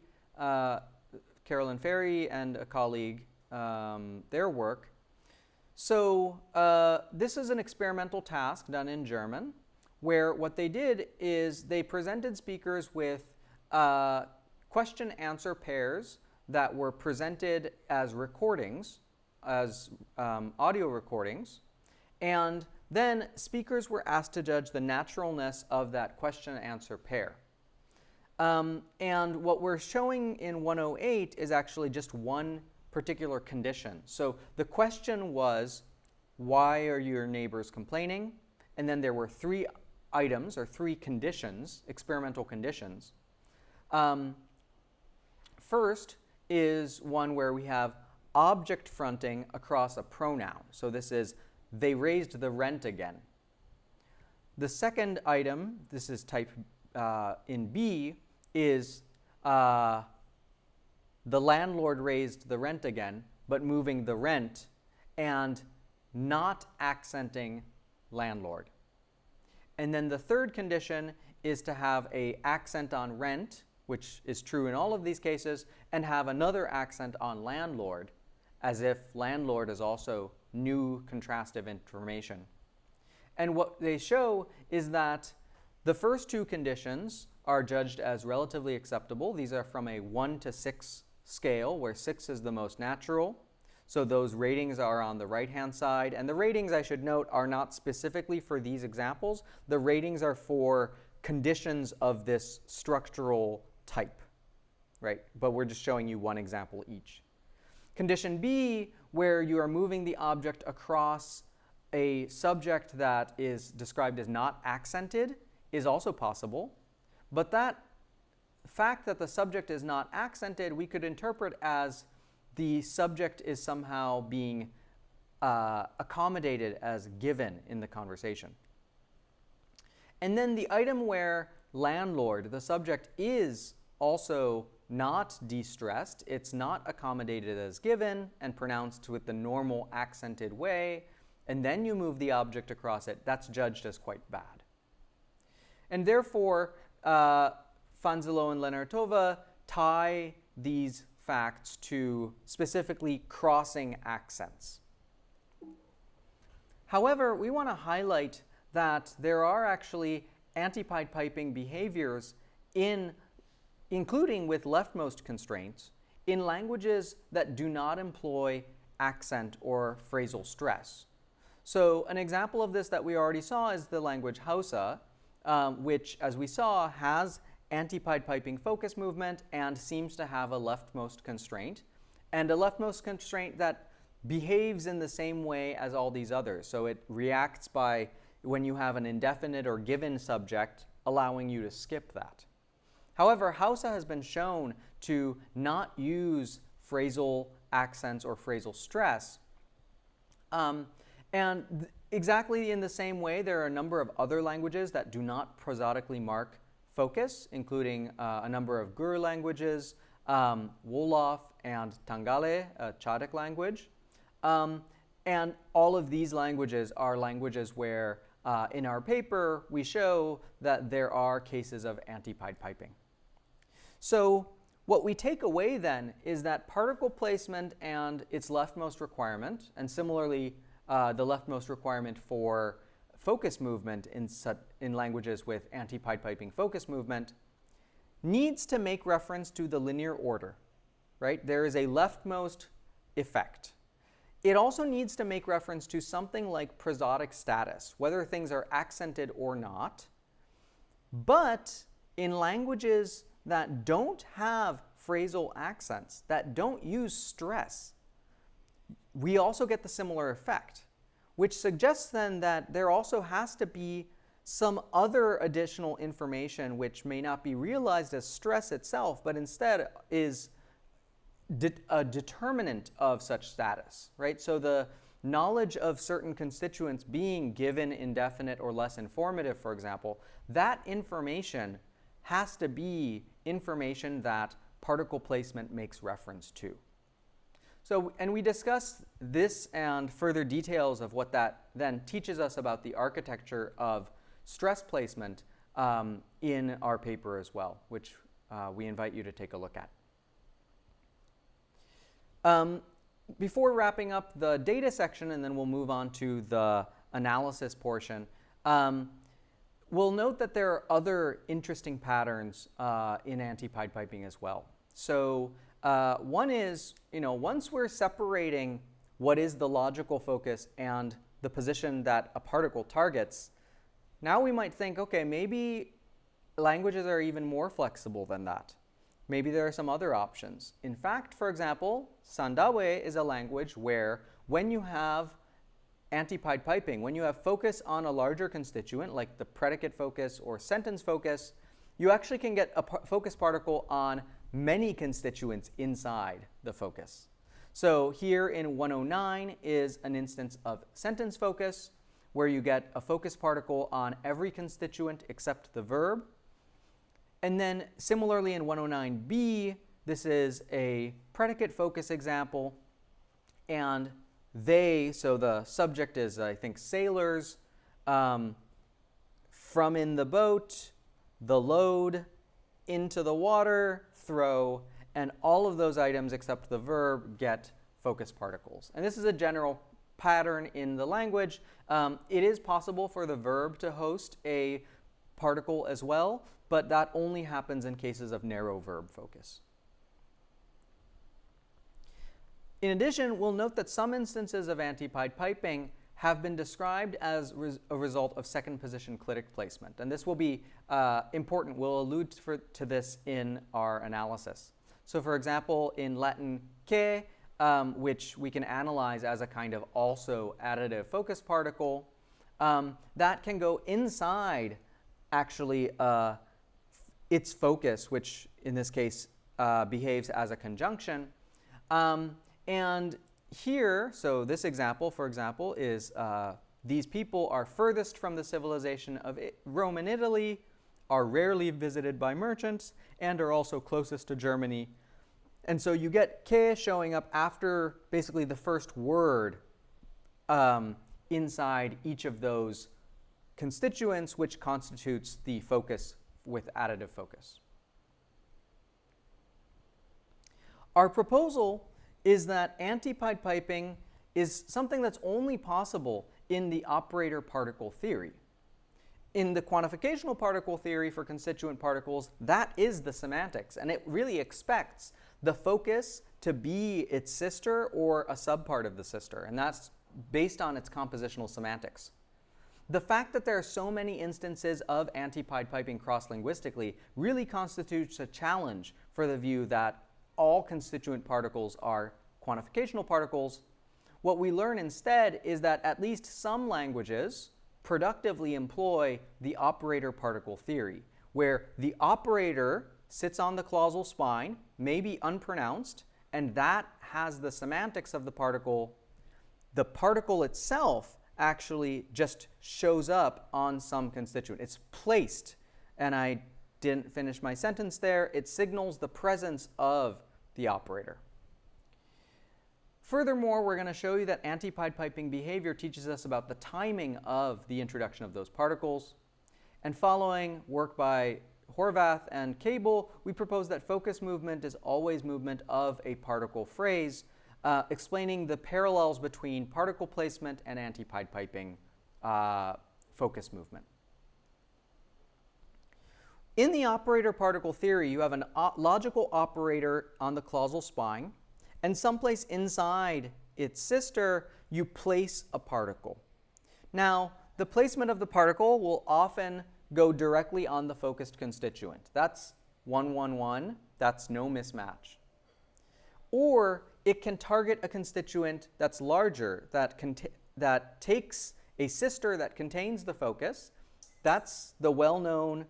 Speaker 1: and a colleague, their work. So this is an experimental task done in German, where what they did is they presented speakers with question-answer pairs that were presented as recordings, as audio recordings, and then speakers were asked to judge the naturalness of that question-answer pair. And what we're showing in 108 is actually just one particular condition. So the question was, why are your neighbors complaining? And then there were 3 items or 3 conditions, experimental conditions. First is one where we have object fronting across a pronoun. So this is, they raised the rent again. The second item, this is type in B, is the landlord raised the rent again, but moving the rent and not accenting landlord. And then the third condition is to have an accent on rent, which is true in all of these cases, and have another accent on landlord, as if landlord is also new contrastive information. And what they show is that the first 2 conditions are judged as relatively acceptable. These are from a 1 to 6 scale, where 6 is the most natural. So those ratings are on the right-hand side. And the ratings, I should note, are not specifically for these examples. The ratings are for conditions of this structural type, right? But we're just showing you one example each. Condition B, where you are moving the object across a subject that is described as not accented, is also possible. But that fact that the subject is not accented, we could interpret as the subject is somehow being accommodated as given in the conversation. And then the item where landlord, the subject, is also not de-stressed, it's not accommodated as given and pronounced with the normal accented way, and then you move the object across it, that's judged as quite bad. And therefore, Fanzelo and Lenartova tie these facts to specifically crossing accents. However, we want to highlight that there are actually antipodepiping behaviors including with leftmost constraints, in languages that do not employ accent or phrasal stress. So an example of this that we already saw is the language Hausa, which, as we saw, has antipodepiping focus movement and seems to have a leftmost constraint, and a leftmost constraint that behaves in the same way as all these others. So it reacts by, when you have an indefinite or given subject, allowing you to skip that. However, Hausa has been shown to not use phrasal accents or phrasal stress. Exactly in the same way, there are a number of other languages that do not prosodically mark focus, including a number of Gur languages, Wolof and Tangale, a Chadic language. And all of these languages are languages where, in our paper, we show that there are cases of antipodepiping. So what we take away then is that particle placement and its leftmost requirement, and similarly the leftmost requirement for focus movement in languages with antipodepiping focus movement, needs to make reference to the linear order, right? There is a leftmost effect. It also needs to make reference to something like prosodic status, whether things are accented or not. But in languages that don't have phrasal accents, that don't use stress, we also get the similar effect, which suggests then that there also has to be some other additional information which may not be realized as stress itself, but instead is a determinant of such status, right? So the knowledge of certain constituents being given, indefinite, or less informative, for example, that information has to be information that particle placement makes reference to. So, and we discuss this and further details of what that then teaches us about the architecture of stress placement in our paper as well, which we invite you to take a look at. Before wrapping up the data section, and then we'll move on to the analysis portion, we'll note that there are other interesting patterns in antipodepiping as well. So one is, once we're separating what is the logical focus and the position that a particle targets, now we might think, okay, maybe languages are even more flexible than that. maybe there are some other options. In fact, for example, Sandawe is a language where when you have antipodepiping, when you have focus on a larger constituent, like the predicate focus or sentence focus, you actually can get a focus particle on many constituents inside the focus. So here in 109 is an instance of sentence focus, where you get a focus particle on every constituent except the verb. And then similarly in 109b, this is a predicate focus example, and they, so the subject is, I think, sailors, from in the boat, the load, into the water, throw, and all of those items except the verb get focus particles. And this is a general pattern in the language. It is possible for the verb to host a particle as well, but that only happens in cases of narrow verb focus. In addition, we'll note that some instances of antipodepiping have been described as a result of second position clitic placement. And this will be important. We'll allude to this in our analysis. So for example, in Latin che, which we can analyze as a kind of also additive focus particle, that can go inside actually its focus, which in this case behaves as a conjunction. And here, so this example, for example, is these people are furthest from the civilization of Rome and Italy, are rarely visited by merchants, and are also closest to Germany. And so you get ke showing up after basically the first word inside each of those constituents, which constitutes the focus with additive focus. Our proposal is that antipodepiping is something that's only possible in the operator particle theory. In the quantificational particle theory for constituent particles, that is the semantics, and it really expects the focus to be its sister or a subpart of the sister, and that's based on its compositional semantics. The fact that there are so many instances of antipodepiping cross-linguistically really constitutes a challenge for the view that all constituent particles are quantificational particles. What we learn instead is that at least some languages productively employ the operator particle theory, where the operator sits on the clausal spine, may be unpronounced, and that has the semantics of the particle. The particle itself actually just shows up on some constituent. It's placed, and I didn't finish my sentence there. It signals the presence of the operator. Furthermore, we're going to show you that antipodepiping behavior teaches us about the timing of the introduction of those particles. And following work by Horvath and Cable, we propose that focus movement is always movement of a particle phrase, explaining the parallels between particle placement and antipodepiping focus movement. In the operator particle theory, you have a logical operator on the clausal spine, and someplace inside its sister, you place a particle. Now, the placement of the particle will often go directly on the focused constituent. That's 111. That's no mismatch. Or it can target a constituent that's larger, that takes a sister that contains the focus. That's the well-known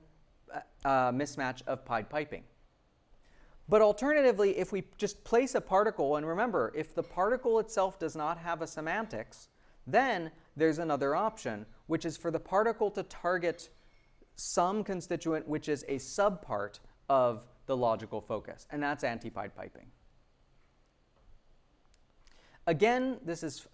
Speaker 1: mismatch of podepiping. But alternatively, if we just place a particle, and remember, if the particle itself does not have a semantics, then there's another option, which is for the particle to target some constituent which is a subpart of the logical focus, and that's antipodepiping. Again, this is,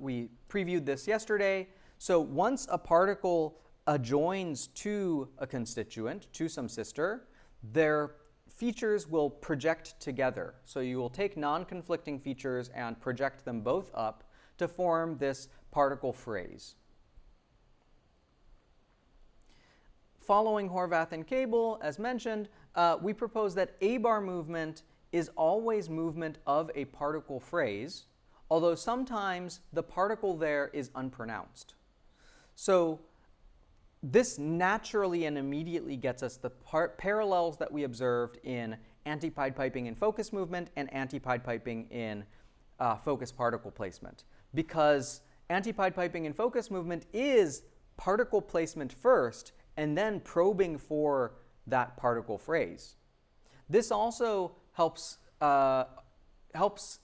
Speaker 1: we previewed this yesterday. So once a particle adjoins to a constituent, to some sister, their features will project together. So you will take non-conflicting features and project them both up to form this particle phrase. Following Horvath and Cable, as mentioned, we propose that A-bar movement is always movement of a particle phrase, although sometimes the particle there is unpronounced. So this naturally and immediately gets us the parallels that we observed in antipodepiping in focus movement and antipodepiping in focus particle placement, because antipodepiping in focus movement is particle placement first and then probing for that particle phrase. This also helps us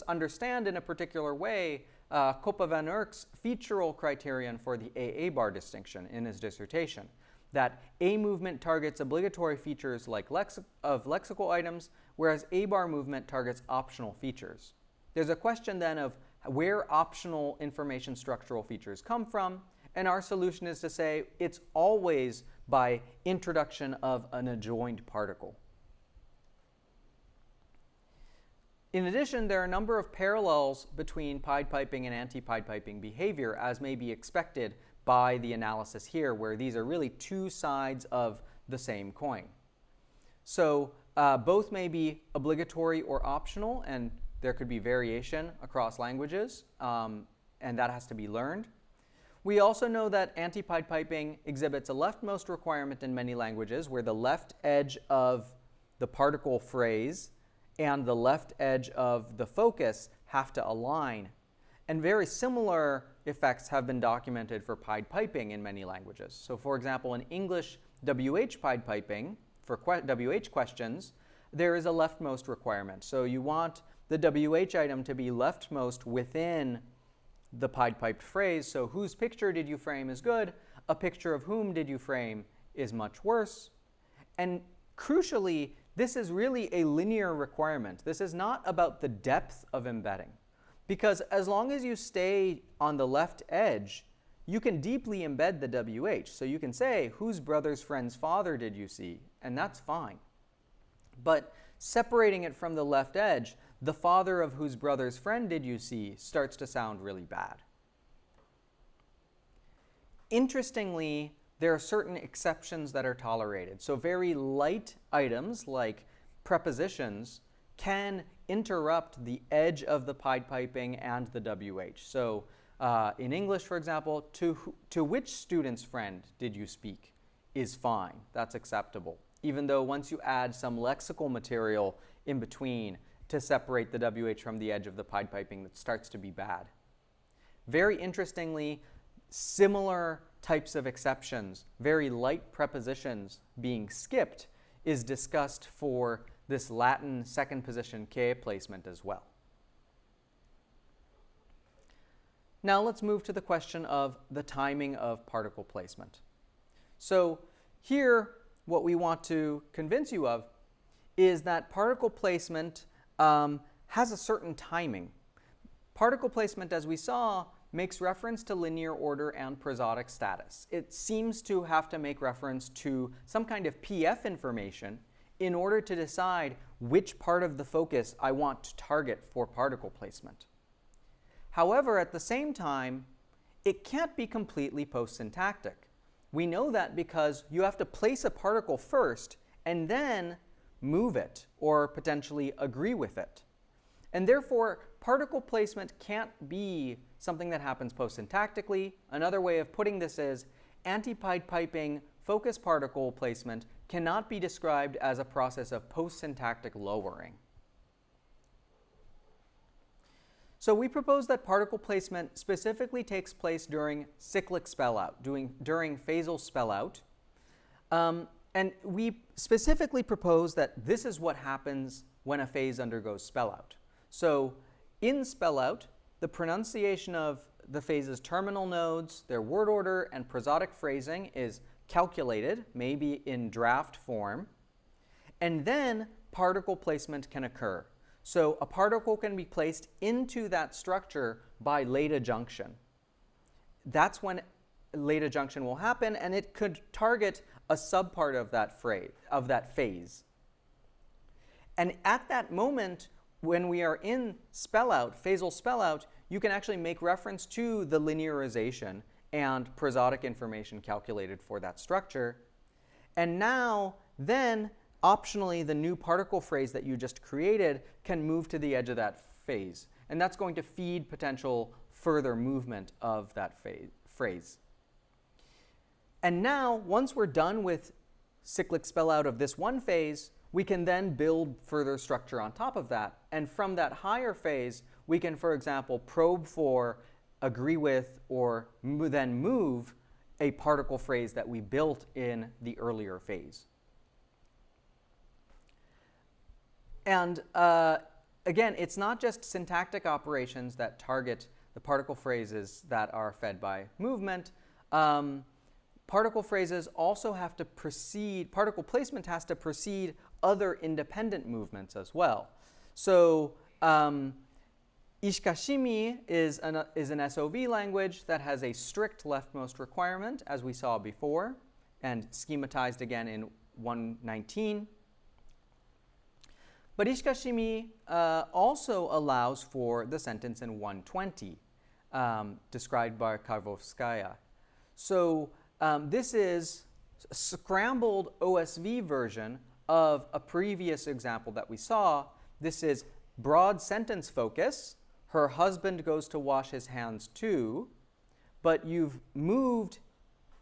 Speaker 1: understand in a particular way Koppe van Urk's featural criterion for the AA bar distinction in his dissertation, that A movement targets obligatory features like of lexical items, whereas A bar movement targets optional features. There's a question then of where optional information structural features come from, and our solution is to say it's always by introduction of an adjoined particle. In addition, there are a number of parallels between podepiping and antipodepiping behavior, as may be expected by the analysis here, where these are really two sides of the same coin. So both may be obligatory or optional, and there could be variation across languages, and that has to be learned. We also know that antipodepiping exhibits a leftmost requirement in many languages, where the left edge of the particle phrase and the left edge of the focus have to align. And very similar effects have been documented for podepiping in many languages. So for example, in English WH podepiping, for WH questions, there is a leftmost requirement. So you want the WH item to be leftmost within the podepiped phrase. So whose picture did you frame is good, a picture of whom did you frame is much worse. And crucially, this is really a linear requirement. This is not about the depth of embedding, because as long as you stay on the left edge, you can deeply embed the WH. So you can say, whose brother's friend's father did you see? And that's fine. But separating it from the left edge, the father of whose brother's friend did you see, starts to sound really bad. Interestingly, there are certain exceptions that are tolerated. So very light items like prepositions can interrupt the edge of the podepiping and the WH. So in English, for example, to which student's friend did you speak is fine. That's acceptable, even though once you add some lexical material in between to separate the WH from the edge of the podepiping, that starts to be bad. Very interestingly, similar types of exceptions, very light prepositions being skipped, is discussed for this Latin second position K placement as well. Now let's move to the question of the timing of particle placement. So here, what we want to convince you of is that particle placement has a certain timing. Particle placement, as we saw, makes reference to linear order and prosodic status. It seems to have to make reference to some kind of PF information in order to decide which part of the focus I want to target for particle placement. However, at the same time, it can't be completely post-syntactic. We know that because you have to place a particle first and then move it or potentially agree with it. And therefore, particle placement can't be something that happens post-syntactically. Another way of putting this is antipodepiping focus particle placement cannot be described as a process of post-syntactic lowering. So we propose that particle placement specifically takes place during cyclic spellout, during phasal spellout. And we specifically propose that this is what happens when a phase undergoes spellout. So in spellout, the pronunciation of the phase's terminal nodes, their word order, and prosodic phrasing is calculated, maybe in draft form, and then particle placement can occur. So a particle can be placed into that structure by late adjunction. That's when late adjunction will happen, and it could target a subpart of that phase. And at that moment, when we are in spellout, phasal spellout, you can actually make reference to the linearization and prosodic information calculated for that structure. And now, then, optionally, the new particle phrase that you just created can move to the edge of that phase. And that's going to feed potential further movement of that phrase. And now, once we're done with cyclic spellout of this one phase, we can then build further structure on top of that. And from that higher phase, we can, for example, probe for, agree with, or then move a particle phrase that we built in the earlier phase. And again, it's not just syntactic operations that target the particle phrases that are fed by movement. Particle phrases also have to precede, particle placement has to precede other independent movements as well. So Ishikashimi is an SOV language that has a strict leftmost requirement, as we saw before, and schematized again in 119. But Ishikashimi also allows for the sentence in 120, described by Karlovskaya. So this is a scrambled OSV version of a previous example that we saw. This is broad sentence focus. Her husband goes to wash his hands too, but you've moved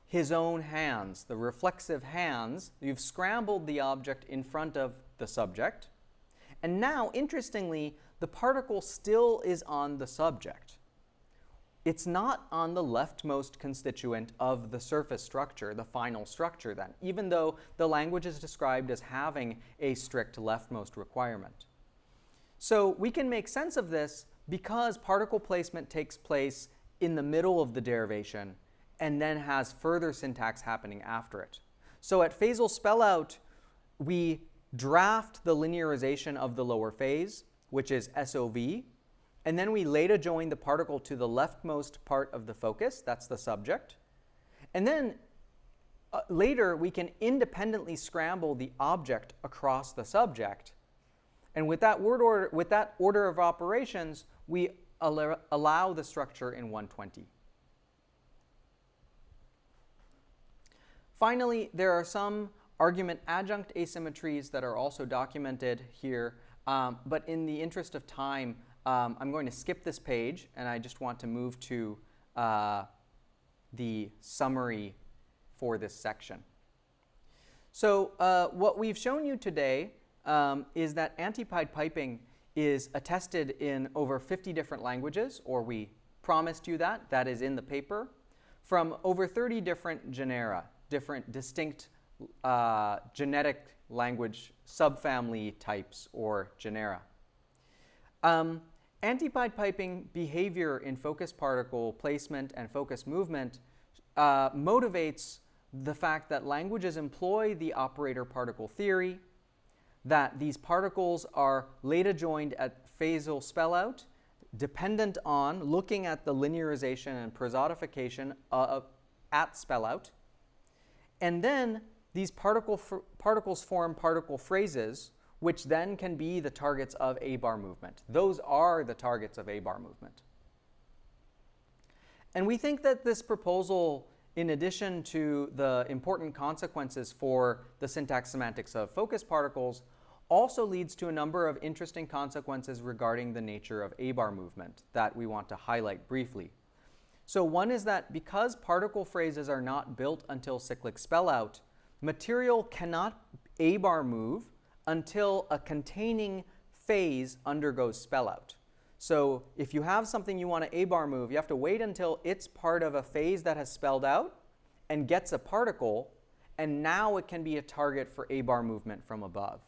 Speaker 1: his own hands, the reflexive hands. You've scrambled the object in front of the subject. And now, interestingly, the particle still is on the subject. It's not on the leftmost constituent of the surface structure, the final structure then, even though the language is described as having a strict leftmost requirement. So we can make sense of this because particle placement takes place in the middle of the derivation and then has further syntax happening after it. So at phasal spellout, we draft the linearization of the lower phase, which is SOV, and then we later join the particle to the leftmost part of the focus, that's the subject. And then later we can independently scramble the object across the subject. And with that order of operations, we allow the structure in 120. Finally, there are some argument adjunct asymmetries that are also documented here, but in the interest of time, I'm going to skip this page, and I just want to move to the summary for this section. So what we've shown you today is that antipodepiping is attested in over 50 different languages, or we promised you that. That is in the paper, from over 30 different genera, different distinct genetic language subfamily types or genera. Antipodepiping behavior in focus particle placement and focus movement motivates the fact that languages employ the operator particle theory, that these particles are later joined at phasal spellout, dependent on looking at the linearization and prosodification at spellout, and then these particles form particle phrases, which then can be the targets of A-bar movement. Those are the targets of A-bar movement. And we think that this proposal, in addition to the important consequences for the syntax semantics of focus particles, also leads to a number of interesting consequences regarding the nature of A-bar movement that we want to highlight briefly. So one is that because particle phrases are not built until cyclic spellout, material cannot A-bar move until a containing phase undergoes spellout. So if you have something you want to A-bar move, you have to wait until it's part of a phase that has spelled out and gets a particle, and now it can be a target for A-bar movement from above.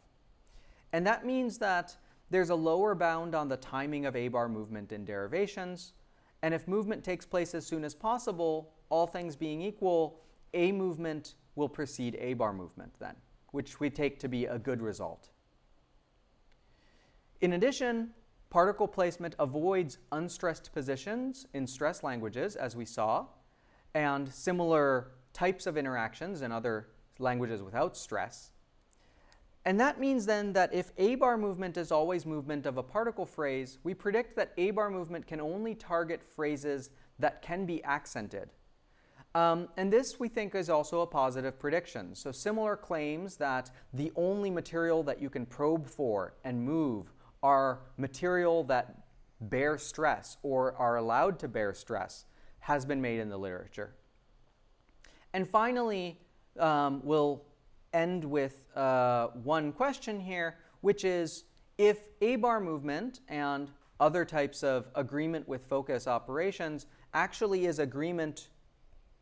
Speaker 1: And that means that there's a lower bound on the timing of A-bar movement in derivations, and if movement takes place as soon as possible, all things being equal, A movement will precede A-bar movement then, which we take to be a good result. In addition, particle placement avoids unstressed positions in stress languages, as we saw, and similar types of interactions in other languages without stress. And that means then that if A-bar movement is always movement of a particle phrase, we predict that A-bar movement can only target phrases that can be accented. And this, we think, is also a positive prediction. So similar claims that the only material that you can probe for and move are material that bear stress or are allowed to bear stress has been made in the literature. And finally, we'll end with one question here, which is if A-bar movement and other types of agreement with focus operations actually is agreement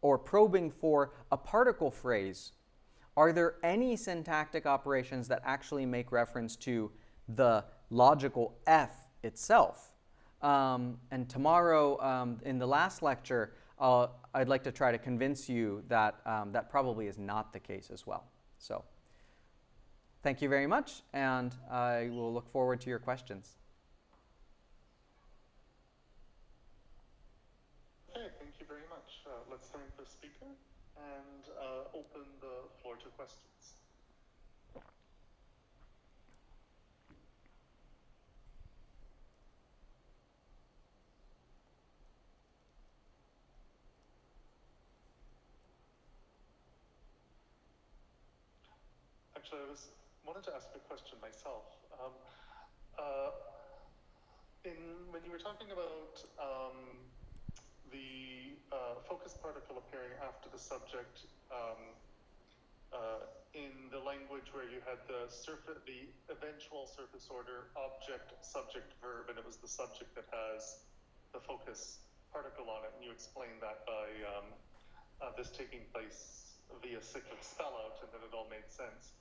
Speaker 1: or probing for a particle phrase, are there any syntactic operations that actually make reference to the logical F itself? And tomorrow, in the last lecture, I'd like to try to convince you that that probably is not the case as well. So thank you very much, and I will look forward to your questions.
Speaker 2: Okay, thank you very much. Let's thank the speaker and open the floor to questions. Actually, I wanted to ask a question myself. When you were talking about the focus particle appearing after the subject in the language where you had the eventual surface order object, subject, verb, and it was the subject that has the focus particle on it, and you explained that by this taking place via SICOGG spellout, and then it all made sense.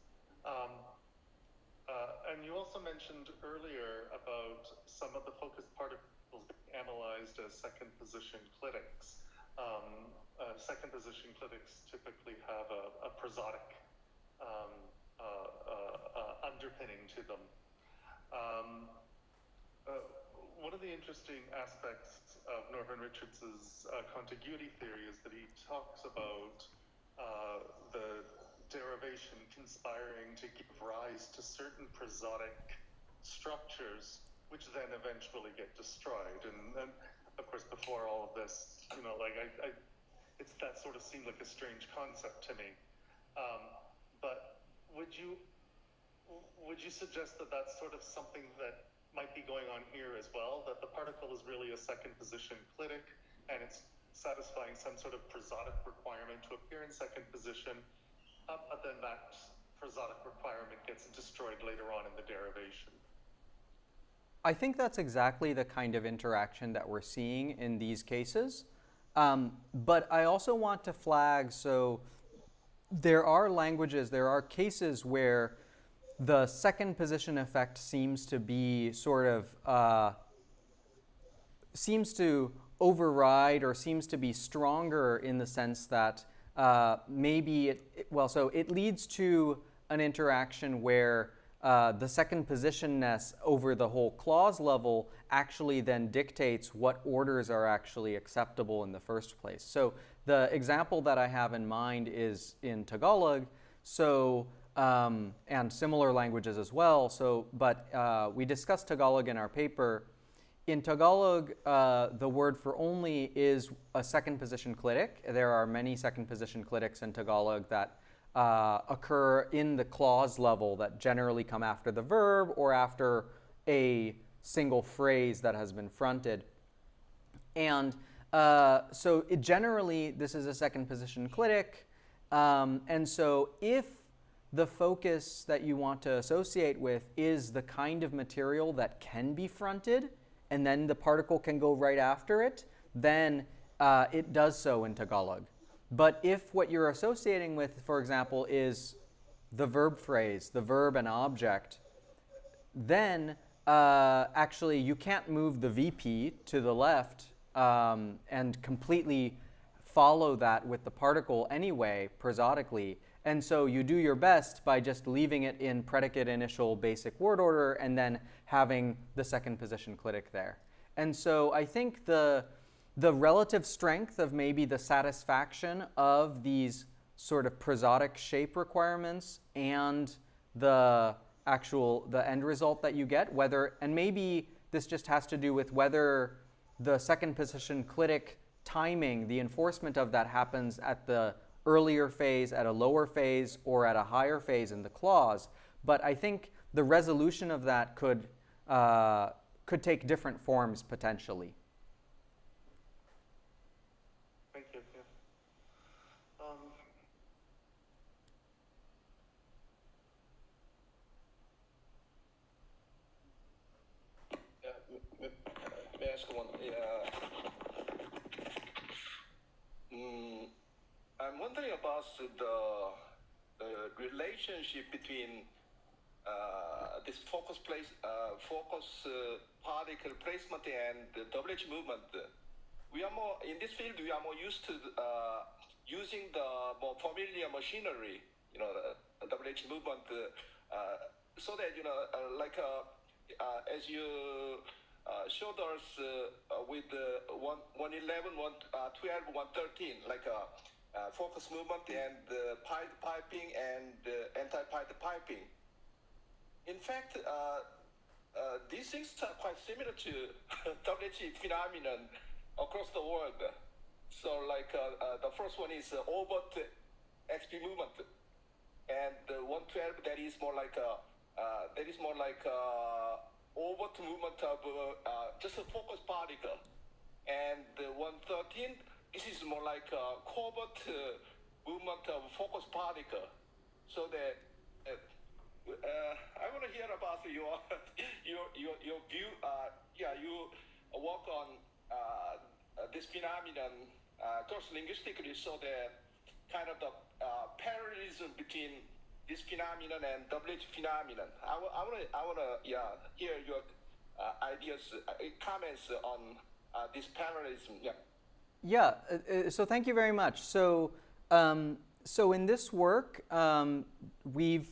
Speaker 2: And you also mentioned earlier about some of the focus particles being analyzed as second position clitics. Second position clitics typically have a prosodic underpinning to them. One of the interesting aspects of Norman Richards's contiguity theory is that he talks about the derivation conspiring to give rise to certain prosodic structures, which then eventually get destroyed. And of course, before all of this, you know, like that sort of seemed like a strange concept to me. But would you suggest that that's sort of something that might be going on here as well, that the particle is really a second position clitic and it's satisfying some sort of prosodic requirement to appear in second position, but then that prosodic requirement gets destroyed later on in the derivation?
Speaker 1: I think that's exactly the kind of interaction that we're seeing in these cases. But I also want to flag, so there are languages, there are cases where the second position effect seems to be sort of, seems to override or seems to be stronger in the sense that maybe it leads to an interaction where the second positionness over the whole clause level actually then dictates what orders are actually acceptable in the first place. So the example that I have in mind is in Tagalog, so and similar languages as well. So, but we discussed Tagalog in our paper. In Tagalog, the word for only is a second position clitic. There are many second position clitics in Tagalog that occur in the clause level that generally come after the verb or after a single phrase that has been fronted. And so generally, this is a second position clitic. And so if the focus that you want to associate with is the kind of material that can be fronted, and then the particle can go right after it, then it does so in Tagalog. But if what you're associating with, for example, is the verb phrase, the verb and object, then actually you can't move the VP to the left and completely follow that with the particle anyway, prosodically. And so you do your best by just leaving it in predicate initial basic word order and then having the second position clitic there. And so I think the relative strength of maybe the satisfaction of these sort of prosodic shape requirements and the end result that you get, whether, and maybe this just has to do with whether the second position clitic timing, the enforcement of that happens at the earlier phase, at a lower phase, or at a higher phase in the clause. But I think the resolution of that could take different forms potentially.
Speaker 2: Thank you. Yeah.
Speaker 3: ask one. I'm wondering about the relationship between this focus particle placement and the WH movement. We are more in this field. We are more used to using the more familiar machinery, the WH movement, so that as you showed us with 111, 112, 113, like focus movement and piping and antipodepiping. In fact, these things are quite similar to WH phenomenon across the world. So, the first one is overt XP movement, and the 112 that is more like overt movement of just a focus particle, and the 113 this is more like a covert movement of focus particle. So that. I want to hear about your view. You work on this phenomenon cross-linguistically, so that kind of the parallelism between this phenomenon and WH phenomenon. I want to hear your ideas, comments on this parallelism.
Speaker 1: So thank you very much. So in this work, we've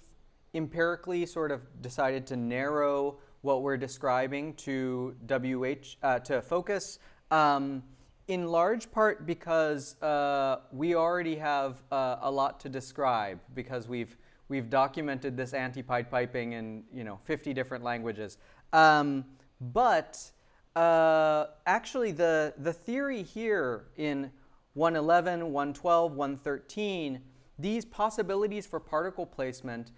Speaker 1: empirically sort of decided to narrow what we're describing to to focus, in large part because we already have a lot to describe, because we've documented this antipodepiping in 50 different languages. But actually the theory here in 111, 112, 113, these possibilities for particle placement,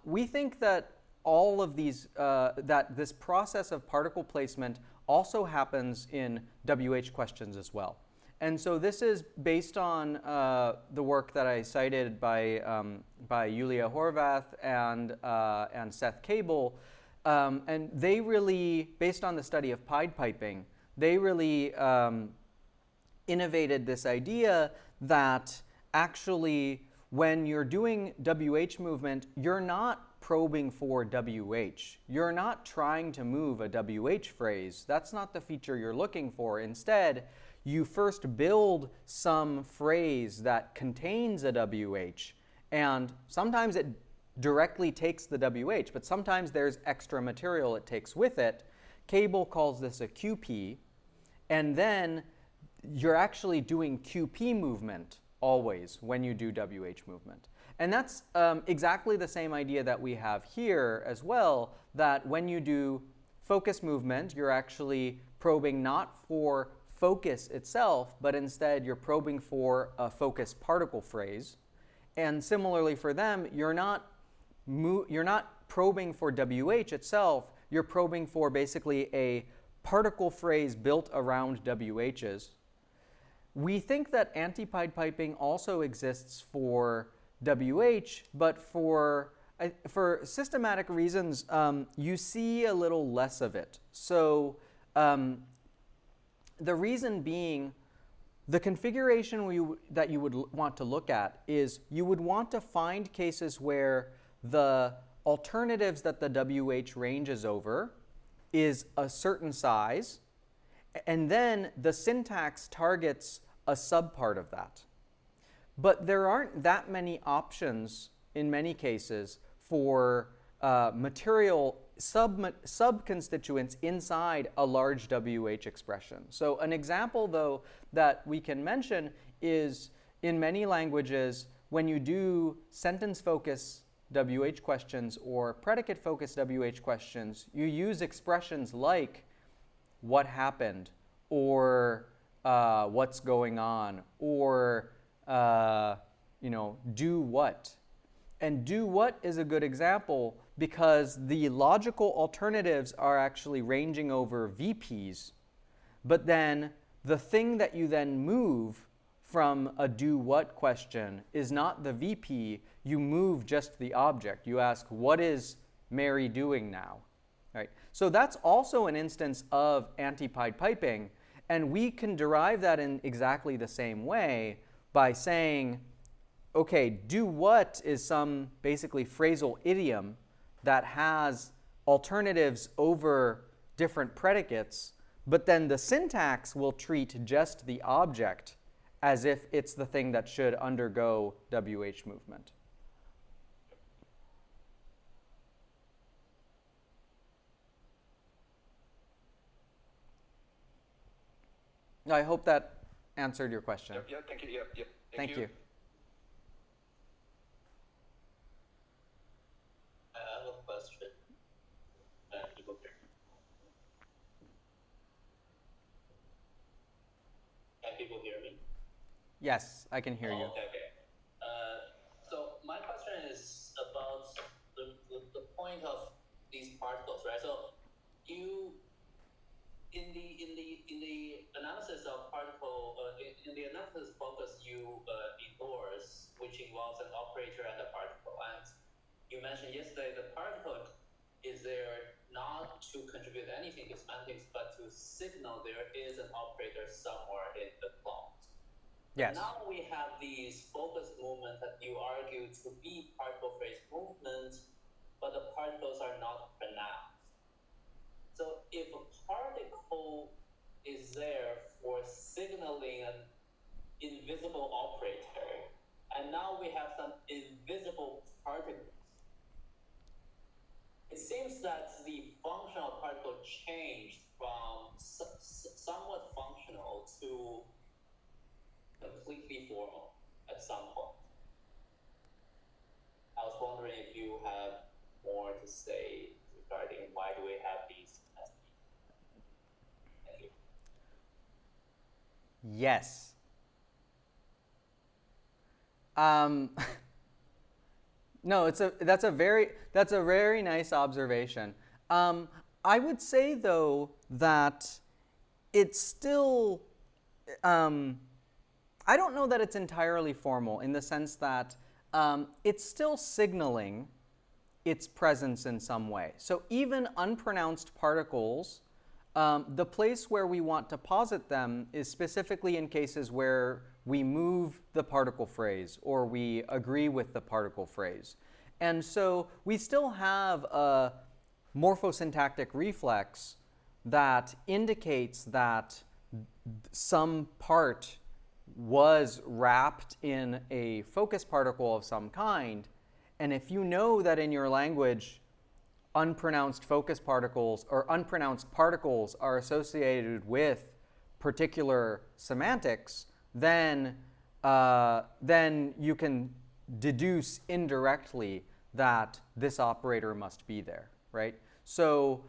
Speaker 1: we think that all of these, that this process of particle placement also happens in WH questions as well. And so this is based on the work that I cited by Julia Horvath and Seth Cable. And they really, based on the study of pied piping, they really innovated this idea that actually when you're doing WH movement, you're not probing for WH. You're not trying to move a WH phrase. That's not the feature you're looking for. Instead, you first build some phrase that contains a WH, and sometimes it directly takes the WH, but sometimes there's extra material it takes with it. Cable calls this a QP, and then you're actually doing QP movement always when you do WH movement. And that's exactly the same idea that we have here as well, that when you do focus movement, you're actually probing not for focus itself, but instead you're probing for a focus particle phrase. And similarly for them, you're not probing for WH itself, you're probing for basically a particle phrase built around WHs. We think that antipodepiping also exists for WH, but for systematic reasons, you see a little less of it. So the reason being, the configuration that you would want to look at is you would want to find cases where the alternatives that the WH ranges over is a certain size, and then the syntax targets a subpart of that. But there aren't that many options in many cases for material subconstituents inside a large WH expression. So an example, though, that we can mention is in many languages, when you do sentence focus WH questions or predicate focus WH questions, you use expressions like what happened, or what's going on, or do what. And do what is a good example because the logical alternatives are actually ranging over VPs, but then the thing that you then move from a do what question is not the VP, you move just the object. You ask, what is Mary doing now? Right? So that's also an instance of antipodepiping, and we can derive that in exactly the same way by saying, okay, do what is some basically phrasal idiom that has alternatives over different predicates, but then the syntax will treat just the object as if it's the thing that should undergo WH movement. I hope that answered your question.
Speaker 3: Yeah, thank you. Yeah.
Speaker 1: Thank you.
Speaker 4: I have a question. Can people hear me?
Speaker 1: Yes, I can hear you.
Speaker 4: Okay. So my question is about the point of these particles, right? So you in the analysis of particle in the analysis focus you endorse, which involves an operator and a particle, and you mentioned yesterday the particle is there not to contribute anything to semantics, but to signal there is an operator somewhere in the plot.
Speaker 1: Yes.
Speaker 4: Now we have these focus movements that you argue to be particle phrase movements, but the particles are not pronounced. So if a particle is there for signaling an invisible operator, and now we have some invisible particles, it seems that the functional particle changed from somewhat functional to completely formal at some point. I was wondering if you have more to say regarding why do we have these. Thank you.
Speaker 1: Yes. No, that's a very nice observation. I would say though that it's still I don't know that it's entirely formal in the sense that it's still signaling its presence in some way. So even unpronounced particles, the place where we want to posit them is specifically in cases where we move the particle phrase or we agree with the particle phrase. And so we still have a morphosyntactic reflex that indicates that some part was wrapped in a focus particle of some kind. And if you know that in your language unpronounced focus particles or unpronounced particles are associated with particular semantics, then you can deduce indirectly that this operator must be there, right? So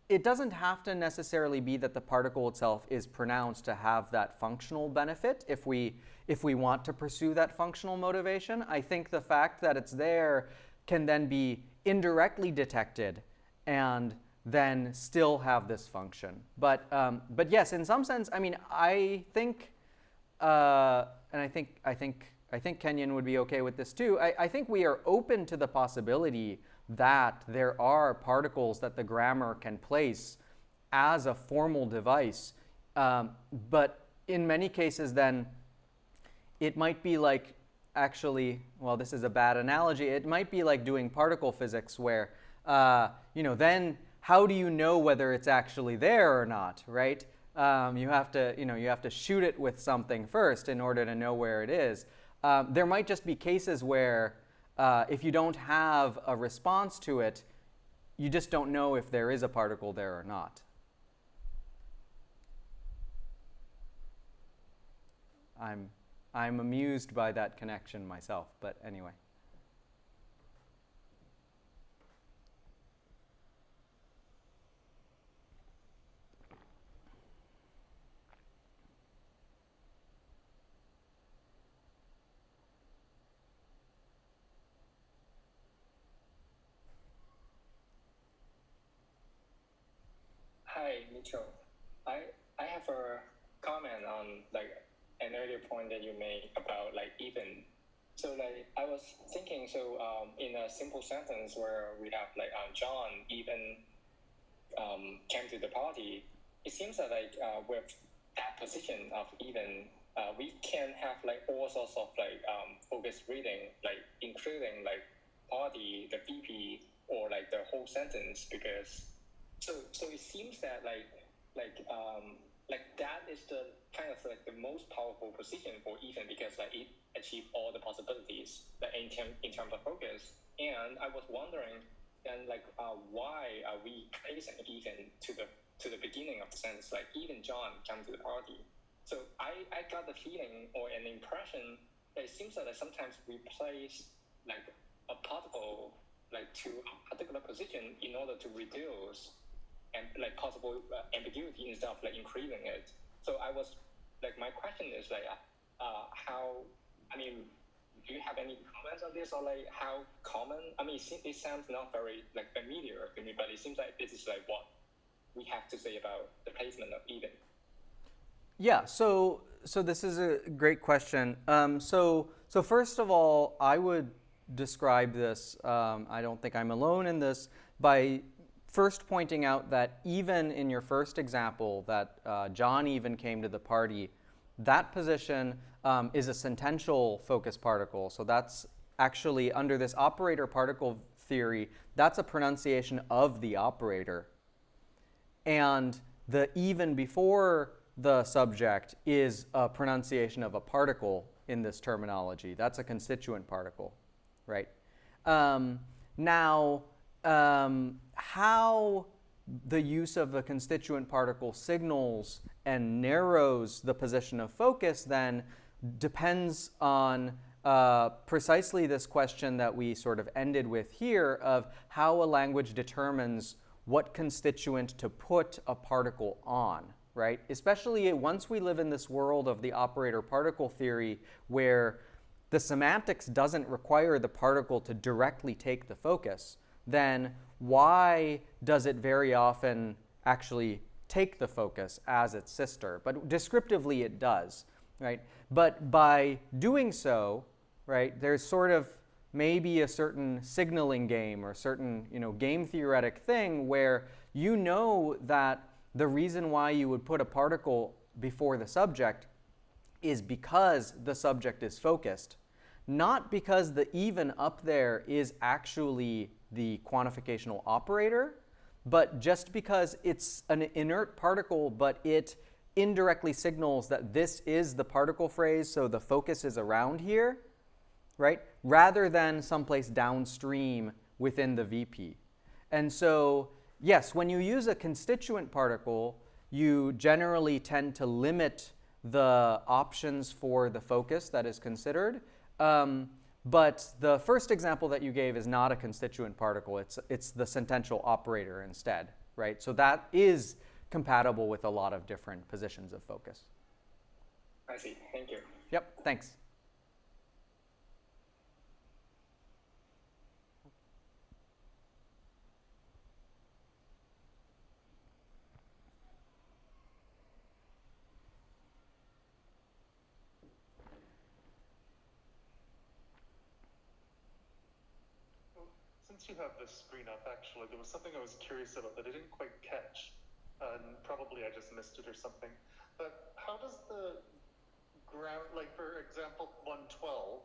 Speaker 1: it doesn't have to necessarily be that the particle itself is pronounced to have that functional benefit if we want to pursue that functional motivation. I think the fact that it's there can then be indirectly detected and then still have this function. But yes, in some sense, I mean, I think, and I think Kenyon would be okay with this too. I think we are open to the possibility that there are particles that the grammar can place as a formal device, but in many cases then it might be like actually, well, this is a bad analogy, it might be like doing particle physics where, then how do you know whether it's actually there or not, right? You have to shoot it with something first in order to know where it is. There might just be cases where if you don't have a response to it, you just don't know if there is a particle there or not. I'm amused by that connection myself, but anyway.
Speaker 5: Hi, Mitchell. I have a comment on like an earlier point that you made about like even So like I was thinking, so in a simple sentence where we have like John even came to the party, it seems that like with that position of even, we can have like all sorts of like focused reading, like including like party, the VP, or like the whole sentence, because so it seems that like that is the kind of like the most powerful position for even, because like it achieved all the possibilities like in terms of focus. And I was wondering then like why are we placing even to the beginning of the sentence, like even John came to the party. So I got the feeling or an impression that it seems that sometimes we place like a particle like to a particular position in order to reduce and like possible ambiguity instead of like increasing it. So I was like, my question is like how, I mean, do you have any comments on this, or like how common? I mean, it sounds not very like familiar to me, but it seems like this is like what we have to say about the placement of even.
Speaker 1: Yeah, so this is a great question. So first of all, I would describe this, I don't think I'm alone in this, by first pointing out that even in your first example, that John even came to the party, that position is a sentential focus particle. So that's actually, under this operator particle theory, that's a pronunciation of the operator. And the even before the subject is a pronunciation of a particle in this terminology. That's a constituent particle, right? Now, how the use of a constituent particle signals and narrows the position of focus then depends on precisely this question that we sort of ended with here of how a language determines what constituent to put a particle on, right? Especially once we live in this world of the operator particle theory where the semantics doesn't require the particle to directly take the focus, then why does it very often actually take the focus as its sister? But descriptively it does, right? But by doing so, right, there's sort of maybe a certain signaling game or certain, game theoretic thing where you know that the reason why you would put a particle before the subject is because the subject is focused, not because the even up there is actually the quantificational operator, but just because it's an inert particle, but it indirectly signals that this is the particle phrase, so the focus is around here, right? Rather than someplace downstream within the VP. And so, yes, when you use a constituent particle, you generally tend to limit the options for the focus that is considered. But the first example that you gave is not a constituent particle. It's the sentential operator instead, right? So that is compatible with a lot of different positions of focus.
Speaker 5: I see. Thank you.
Speaker 1: Yep, thanks.
Speaker 2: Since you have this screen up, actually, there was something I was curious about that I didn't quite catch, and probably I just missed it or something. But how does the grammar, like for example, 112,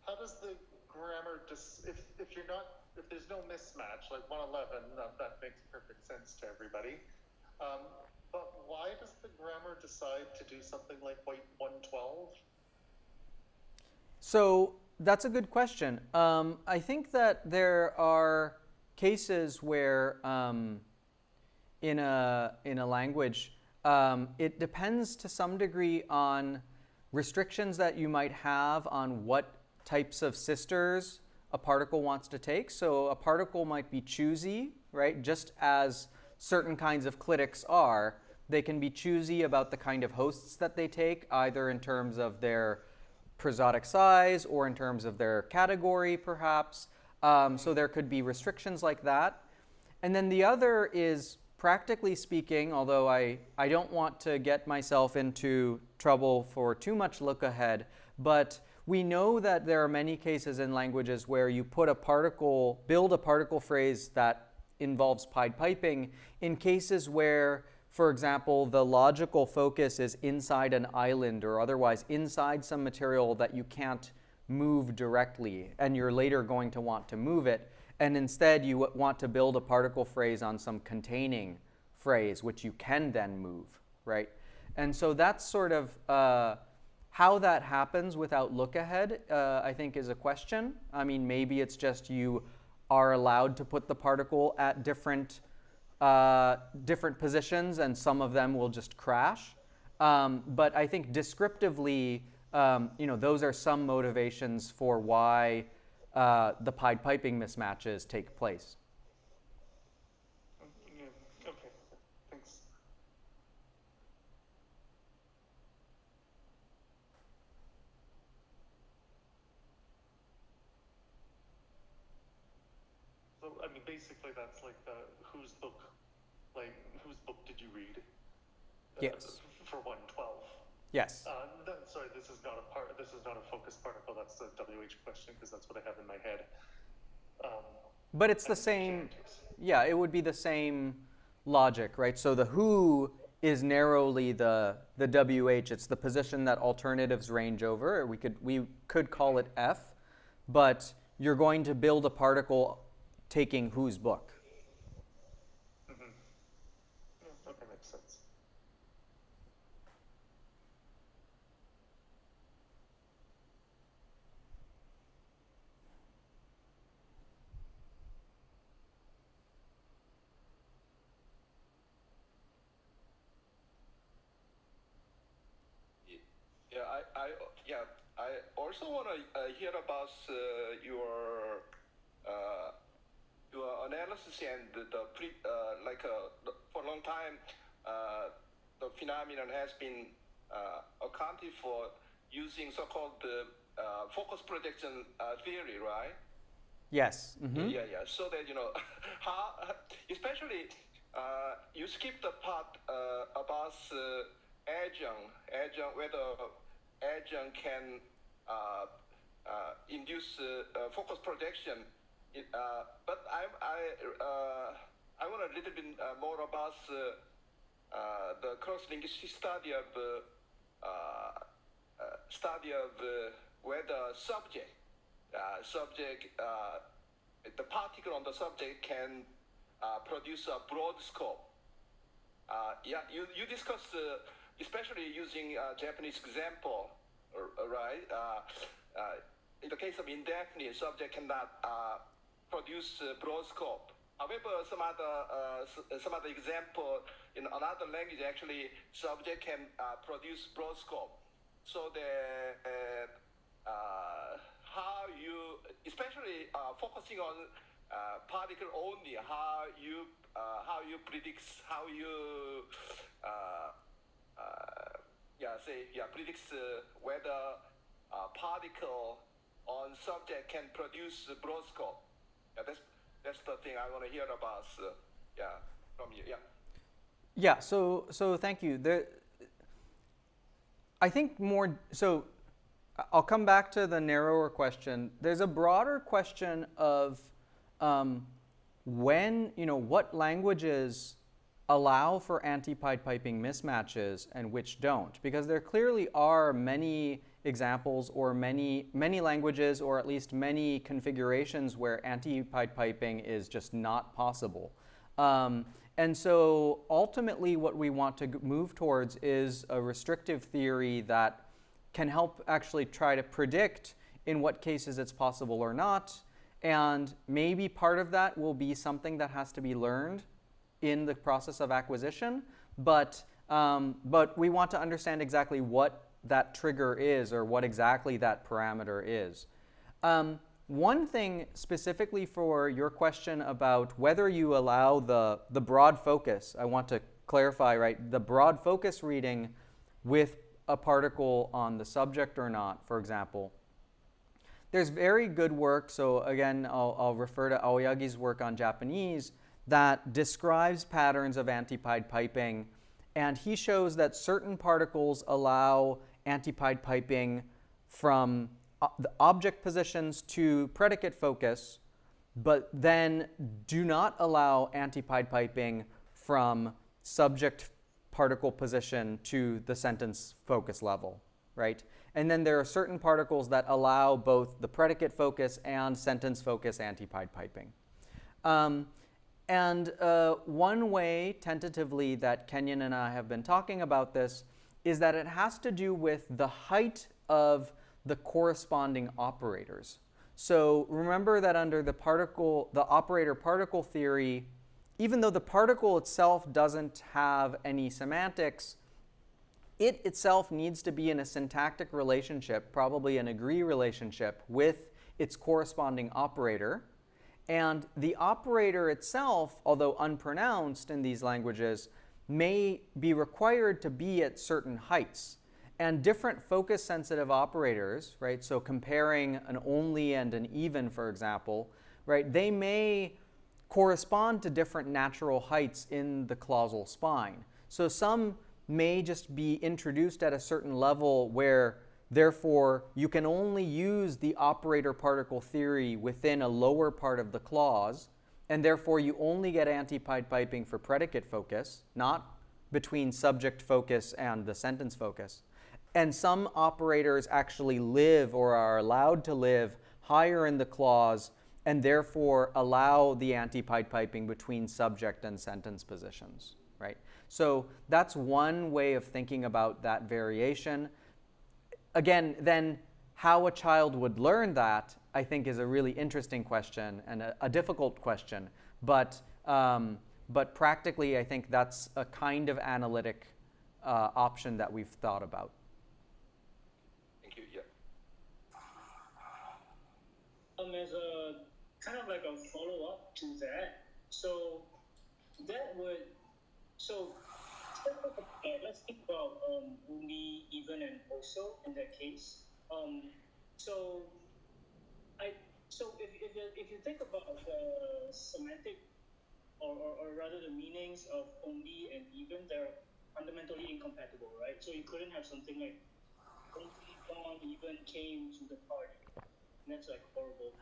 Speaker 2: how does the grammar if there's no mismatch, like 111, that makes perfect sense to everybody. But why does the grammar decide to do something like 112?
Speaker 1: So that's a good question. I think that there are cases where in a language, it depends to some degree on restrictions that you might have on what types of sisters a particle wants to take. So a particle might be choosy, right? Just as certain kinds of clitics are, they can be choosy about the kind of hosts that they take, either in terms of their prosodic size or in terms of their category, perhaps. So there could be restrictions like that. And then the other is practically speaking, although I don't want to get myself into trouble for too much look ahead, but we know that there are many cases in languages where you put a particle, build a particle phrase that involves pied piping in cases where, for example, the logical focus is inside an island or otherwise inside some material that you can't move directly, and you're later going to want to move it, and instead you want to build a particle phrase on some containing phrase, which you can then move, right? And so that's sort of how that happens without look ahead, I think, is a question. I mean, maybe it's just you are allowed to put the particle at different positions, and some of them will just crash. But I think descriptively, those are some motivations for why the pied piping mismatches take place.
Speaker 2: Yeah. Okay. Thanks. So, I mean, basically, that's like the whose book did you read?
Speaker 1: Yes.
Speaker 2: For 112.
Speaker 1: Yes.
Speaker 2: Sorry, this is not a focus particle. That's a WH question because that's what I have in my head.
Speaker 1: But it's the same. Yeah, it would be the same logic, right? So the who is narrowly the WH. It's the position that alternatives range over. We could call it F, but you're going to build a particle taking whose book.
Speaker 2: Mm-hmm. Yeah, okay, makes sense.
Speaker 3: I also want to hear about your analysis and for a long time the phenomenon has been accounted for using so-called focus projection theory, right?
Speaker 1: Yes. Mm-hmm.
Speaker 3: Yeah. So that how, especially you skip the part about adjunct, whether adjunct can induce focus projection. But I want a little bit more about the cross-linguistic study of whether the particle on the subject can produce a broad scope. You discussed especially using Japanese example, right? In the case of indefinite, subject cannot produce broad scope. However, some other example in another language, actually, subject can produce broad scope. So how you, especially focusing on particle only, how you predicts predicts whether particle on subject can produce broad scope. Yeah, that's the thing I want to hear about. From you. Yeah.
Speaker 1: Yeah. So thank you. I think more. So I'll come back to the narrower question. There's a broader question of what languages allow for anti-pied piping mismatches and which don't, because there clearly are many examples or many languages, or at least many configurations where anti-pied piping is just not possible. And so ultimately what we want to move towards is a restrictive theory that can help actually try to predict in what cases it's possible or not. And maybe part of that will be something that has to be learned in the process of acquisition, but we want to understand exactly what that trigger is or what exactly that parameter is. One thing specifically for your question about whether you allow the broad focus, I want to clarify, right, the broad focus reading with a particle on the subject or not, for example. There's very good work, so again, I'll refer to Aoyagi's work on Japanese, that describes patterns of antipode piping, and he shows that certain particles allow antipode piping from the object positions to predicate focus, but then do not allow antipode piping from subject particle position to the sentence focus level, right? And then there are certain particles that allow both the predicate focus and sentence focus antipode piping. One way, tentatively, that Kenyon and I have been talking about this is that it has to do with the height of the corresponding operators. So remember that under the operator particle theory, even though the particle itself doesn't have any semantics, it itself needs to be in a syntactic relationship, probably an agree relationship, with its corresponding operator. And the operator itself, although unpronounced in these languages, may be required to be at certain heights. And different focus-sensitive operators, right, so comparing an only and an even, for example, right, they may correspond to different natural heights in the clausal spine. So some may just be introduced at a certain level where, therefore, you can only use the operator particle theory within a lower part of the clause, and therefore you only get antipode piping for predicate focus, not between subject focus and the sentence focus. And some operators actually live or are allowed to live higher in the clause and therefore allow the antipode piping between subject and sentence positions, right? So that's one way of thinking about that variation. Again, then how a child would learn that, I think, is a really interesting question and a difficult question. But practically, I think that's a kind of analytic option that we've thought about.
Speaker 3: Thank you. Yeah.
Speaker 6: As a kind of like a follow-up to that, so that would, so let's think about only, even, and also in that case. So if you think about the semantic, or rather the meanings of only and even, they're fundamentally incompatible, right? So you couldn't have something like only John even came to the party. And that's like horrible.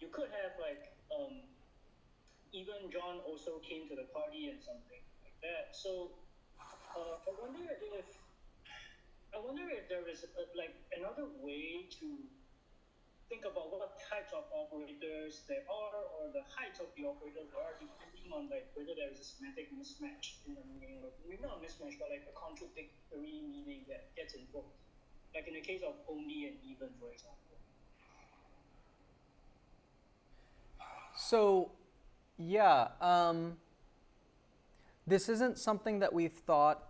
Speaker 6: You could have like even John also came to the party and something like that. So I wonder if there is like another way to think about what types of operators there are, or the height of the operators there are, depending on like whether there is a semantic mismatch in the meaning, or maybe not a mismatch, but like a contradictory meaning that gets invoked. Like in the case of only and even, for example.
Speaker 1: So, yeah, this isn't something that we've thought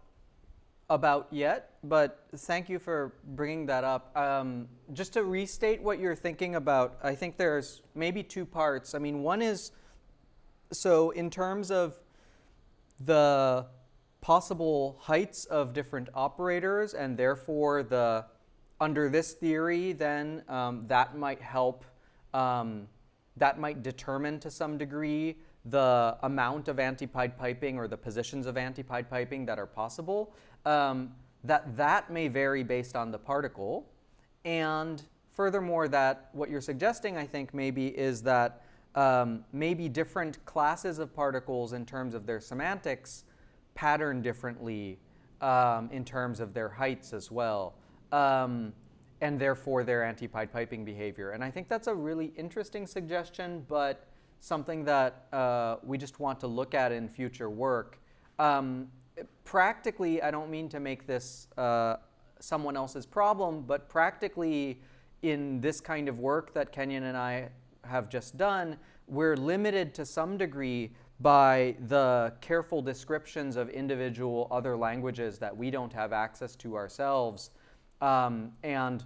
Speaker 1: about yet, but thank you for bringing that up. Just to restate what you're thinking about, I think there's maybe two parts. I mean, one is, so in terms of the possible heights of different operators, and therefore under this theory, then that might help, that might determine to some degree the amount of antipode piping or the positions of antipode piping that are possible. That may vary based on the particle. And furthermore, that what you're suggesting, I think, maybe is that maybe different classes of particles in terms of their semantics pattern differently in terms of their heights as well, and therefore their antipode piping behavior. And I think that's a really interesting suggestion, but something that we just want to look at in future work. Practically, I don't mean to make this someone else's problem, but practically in this kind of work that Kenyon and I have just done, we're limited to some degree by the careful descriptions of individual other languages that we don't have access to ourselves. And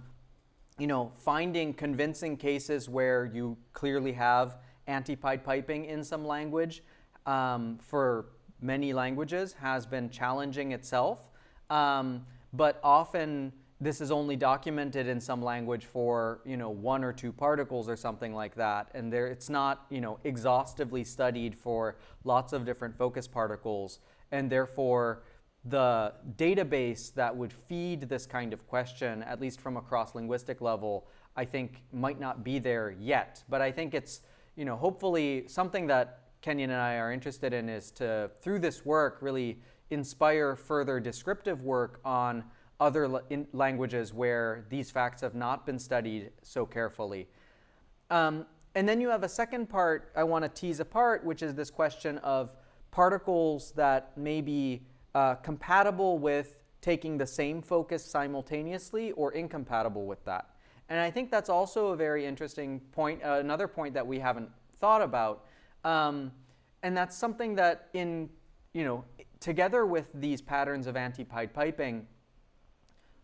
Speaker 1: finding convincing cases where you clearly have antipode piping in some language for many languages has been challenging itself. But often this is only documented in some language for, you know, 1 or 2 particles or something like that, and it's not, you know, exhaustively studied for lots of different focus particles, and therefore the database that would feed this kind of question, at least from a cross-linguistic level, I think might not be there yet. But I think it's, you know, hopefully something that Kenyon and I are interested in is to, through this work, really inspire further descriptive work on other languages where these facts have not been studied so carefully. And then you have a second part I want to tease apart, which is this question of particles that may be compatible with taking the same focus simultaneously or incompatible with that. And I think that's also a very interesting point, another point that we haven't thought about. And that's something that together with these patterns of antipodepiping,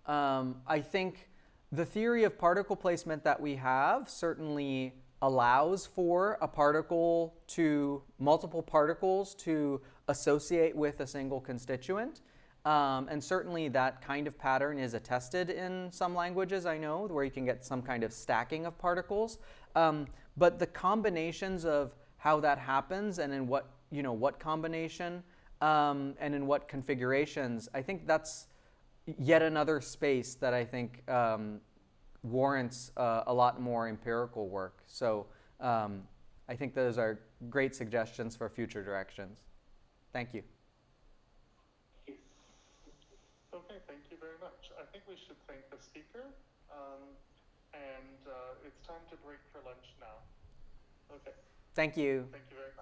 Speaker 1: I think the theory of particle placement that we have certainly allows for multiple particles to associate with a single constituent. And certainly that kind of pattern is attested in some languages, I know, where you can get some kind of stacking of particles. But the combinations of how that happens and in what combination and in what configurations, I think that's yet another space that I think warrants a lot more empirical work. So I think those are great suggestions for future directions. Thank you.
Speaker 2: Okay, thank you very much. I think we should thank the speaker. And it's time to break for lunch now. Okay.
Speaker 1: Thank you.
Speaker 2: Thank you very much.